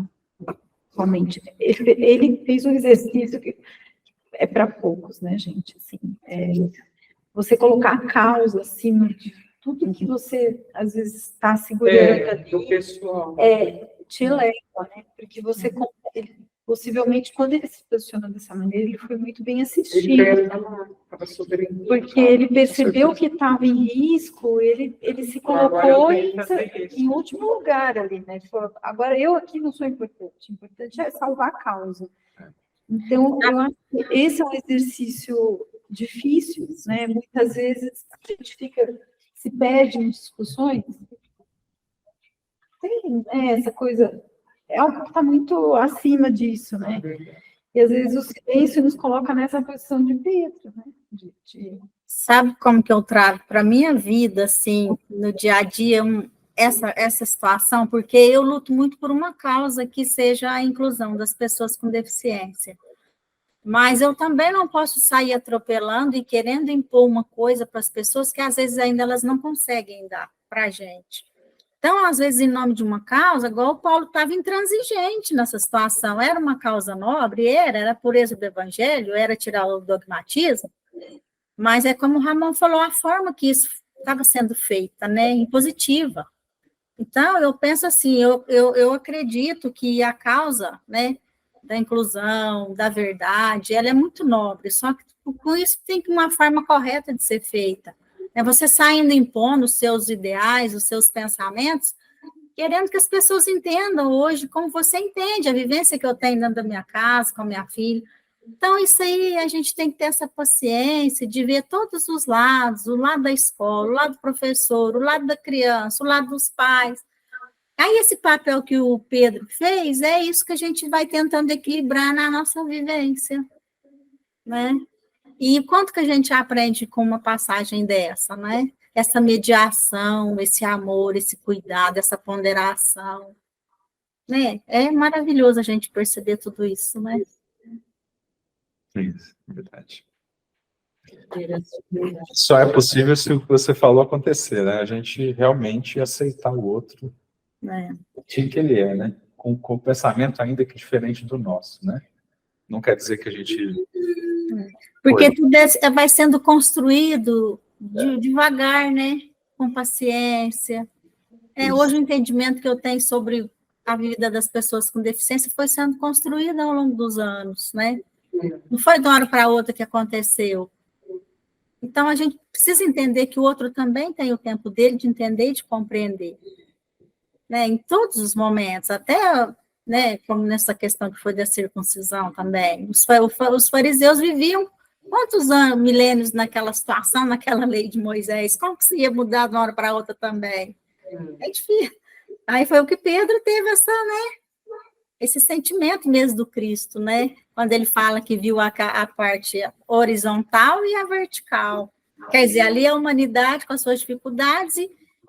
Somente. Ele fez um exercício que é para poucos, né, gente? Assim, você colocar a causa acima de tudo que você, às vezes, está segurando ali, do pessoal. te leva, né? Porque você, possivelmente, quando ele se posiciona dessa maneira, ele foi muito bem assistido. Porque ele percebeu que estava em risco, ele se colocou em último lugar ali, né? Falou, agora eu aqui não sou importante, o importante é salvar a causa. Então, eu acho que esse é um exercício difícil, né? Muitas vezes a gente se perde em discussões, tem, né, essa coisa, é algo que está muito acima disso, né? E às vezes o silêncio nos coloca nessa posição de Pedro, né? Sabe como que eu trago para a minha vida, assim, no dia a dia, essa situação? Porque eu luto muito por uma causa que seja a inclusão das pessoas com deficiência. Mas eu também não posso sair atropelando e querendo impor uma coisa para as pessoas que às vezes ainda elas não conseguem dar para a gente. Então, às vezes, em nome de uma causa, igual o Paulo estava intransigente nessa situação, era uma causa nobre, era a pureza do evangelho, era tirar o dogmatismo, mas é como o Ramon falou, a forma que isso estava sendo feita, né, impositiva. Então, eu penso assim, eu acredito que a causa, né, da inclusão, da verdade, ela é muito nobre, só que com isso tem uma forma correta de ser feita. Você saindo impondo os seus ideais, os seus pensamentos, querendo que as pessoas entendam hoje como você entende a vivência que eu tenho dentro da minha casa, com a minha filha. Então, isso aí, a gente tem que ter essa paciência de ver todos os lados, o lado da escola, o lado do professor, o lado da criança, o lado dos pais. Aí, esse papel que o Pedro fez, é isso que a gente vai tentando equilibrar na nossa vivência, né? E quanto que a gente aprende com uma passagem dessa, né? Essa mediação, esse amor, esse cuidado, essa ponderação, né? É maravilhoso a gente perceber tudo isso, né? Isso, verdade. Só é possível se o que você falou acontecer, né? A gente realmente aceitar o outro, o que ele é, né? Com o pensamento ainda que diferente do nosso, né? Não quer dizer que a gente... Porque tudo vai sendo construído devagar, né? Com paciência. Hoje o entendimento que eu tenho sobre a vida das pessoas com deficiência foi sendo construído ao longo dos anos, né? Não foi de uma hora para outra que aconteceu. Então, a gente precisa entender que o outro também tem o tempo dele de entender e de compreender. Né? Em todos os momentos, até, né, como nessa questão que foi da circuncisão também. Os fariseus viviam quantos anos, milênios naquela situação, naquela lei de Moisés? Como que se ia mudar de uma hora para outra também? É difícil. Aí foi o que Pedro teve esse sentimento mesmo do Cristo, né? Quando ele fala que viu a parte horizontal e a vertical. Quer dizer, ali a humanidade com as suas dificuldades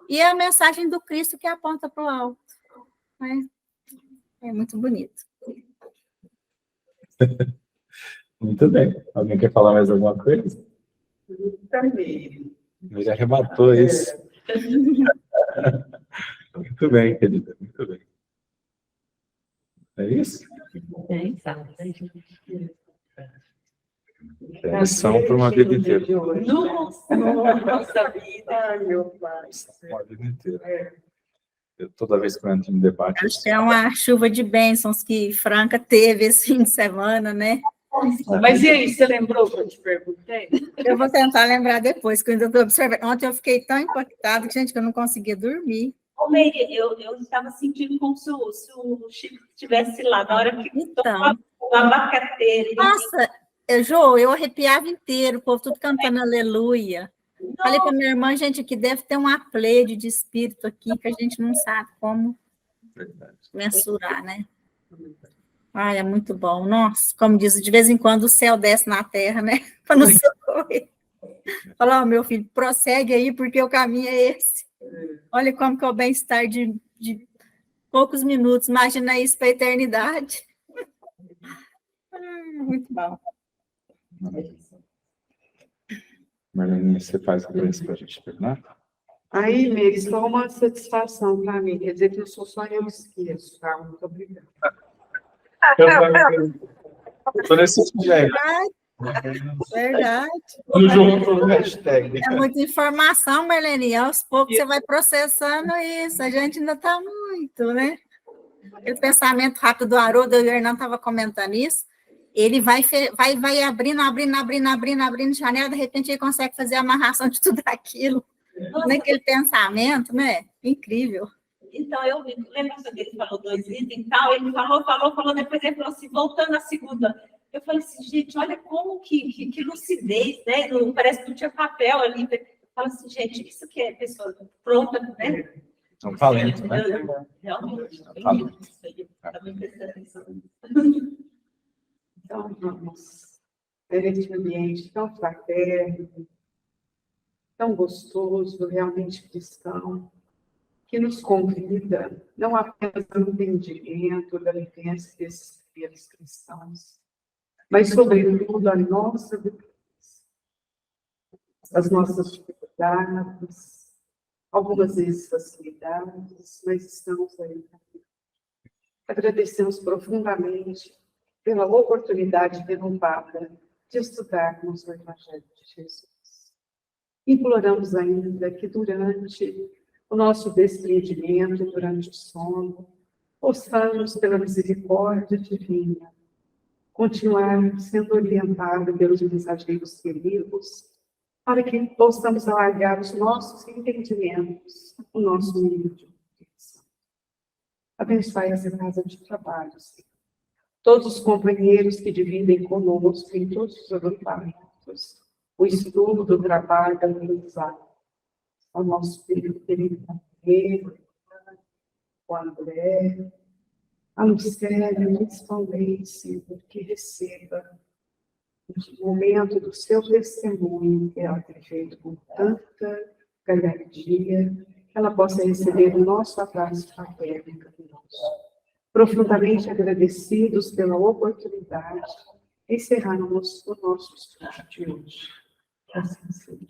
e a mensagem do Cristo que aponta para o alto. Né? É muito bonito. Muito bem. Alguém quer falar mais alguma coisa? Também. Ele arrematou isso. Muito bem, querida. Muito bem. É isso? É lição para uma vida inteira. Nossa vida, ai, meu pai. Uma vida inteira. Eu, toda vez que eu entro em debate... Acho que é uma chuva de bênçãos que Franca teve esse fim de semana, né? Mas e aí, você lembrou que eu te perguntei? Eu vou tentar lembrar depois, que eu ainda estou observando. Ontem eu fiquei tão impactada, gente, que eu não conseguia dormir. Ô, Meire, eu estava sentindo como se o Chico estivesse lá, na hora que Então, o abacateiro. nossa, eu arrepiava inteiro, o povo tudo cantando aleluia. Falei para minha irmã, gente, que deve ter uma pleiade de espírito aqui, que a gente não sabe como mensurar, né? Ai, é muito bom. Nossa, como diz, de vez em quando o céu desce na terra, né? Para nos socorrer. Fala, meu filho, prossegue aí, porque o caminho é esse. Olha como que é o bem-estar de poucos minutos. Imagina isso para a eternidade. Muito bom. Marlene, você faz a prece para a gente terminar? Aí, Meire, só uma satisfação para mim. Quer dizer que não sou só eu que esqueço, tá? Muito obrigada. Eu estou nesse dia. Verdade. No jogo pro hashtag. É muita informação, Marlene. Aos poucos você vai processando isso. A gente ainda está muito, né? Aquele pensamento rápido do Haroldo, o Hernão estava comentando isso. Ele vai abrindo janela, de repente ele consegue fazer a amarração de tudo aquilo. Naquele pensamento, né? Incrível. Então, eu lembro que ele falou 2 itens e tal, ele falou, depois ele falou assim, voltando à segunda. Eu falei assim, gente, olha como que lucidez, né? Não, parece que não tinha papel ali. Eu falo assim, gente, isso que é pessoa pronta, né? É um talento, né? Realmente. É um talento. Então, vamos ter esse ambiente tão fraterno, tão gostoso, realmente cristão, que nos convida, não apenas ao entendimento da vivência desses primeiros cristãos, mas, sobretudo, a nossa vivência, as nossas dificuldades, algumas vezes facilidades, mas estamos aí. Agradecemos profundamente pela oportunidade renovada de estudarmos o Evangelho de Jesus. Imploramos ainda que durante o nosso desprendimento, durante o sono, possamos, pela misericórdia divina, continuar sendo orientados pelos mensageiros queridos, para que possamos alargar os nossos entendimentos, o nosso nível de compreensão. Abençoai essa casa de trabalho, Senhor. todos os companheiros que dividem conosco em todos os agrupamentos, o estudo do trabalho da organização, ao nosso querido Pedro, o André, a Lucélia, principalmente, Senhor, que receba o momento do seu testemunho, que ela tem feito com tanta galhardia, que ela possa receber o nosso abraço fraterno e carinhoso. Profundamente agradecidos pela oportunidade, encerramos o nosso estudo de hoje. Assim seja.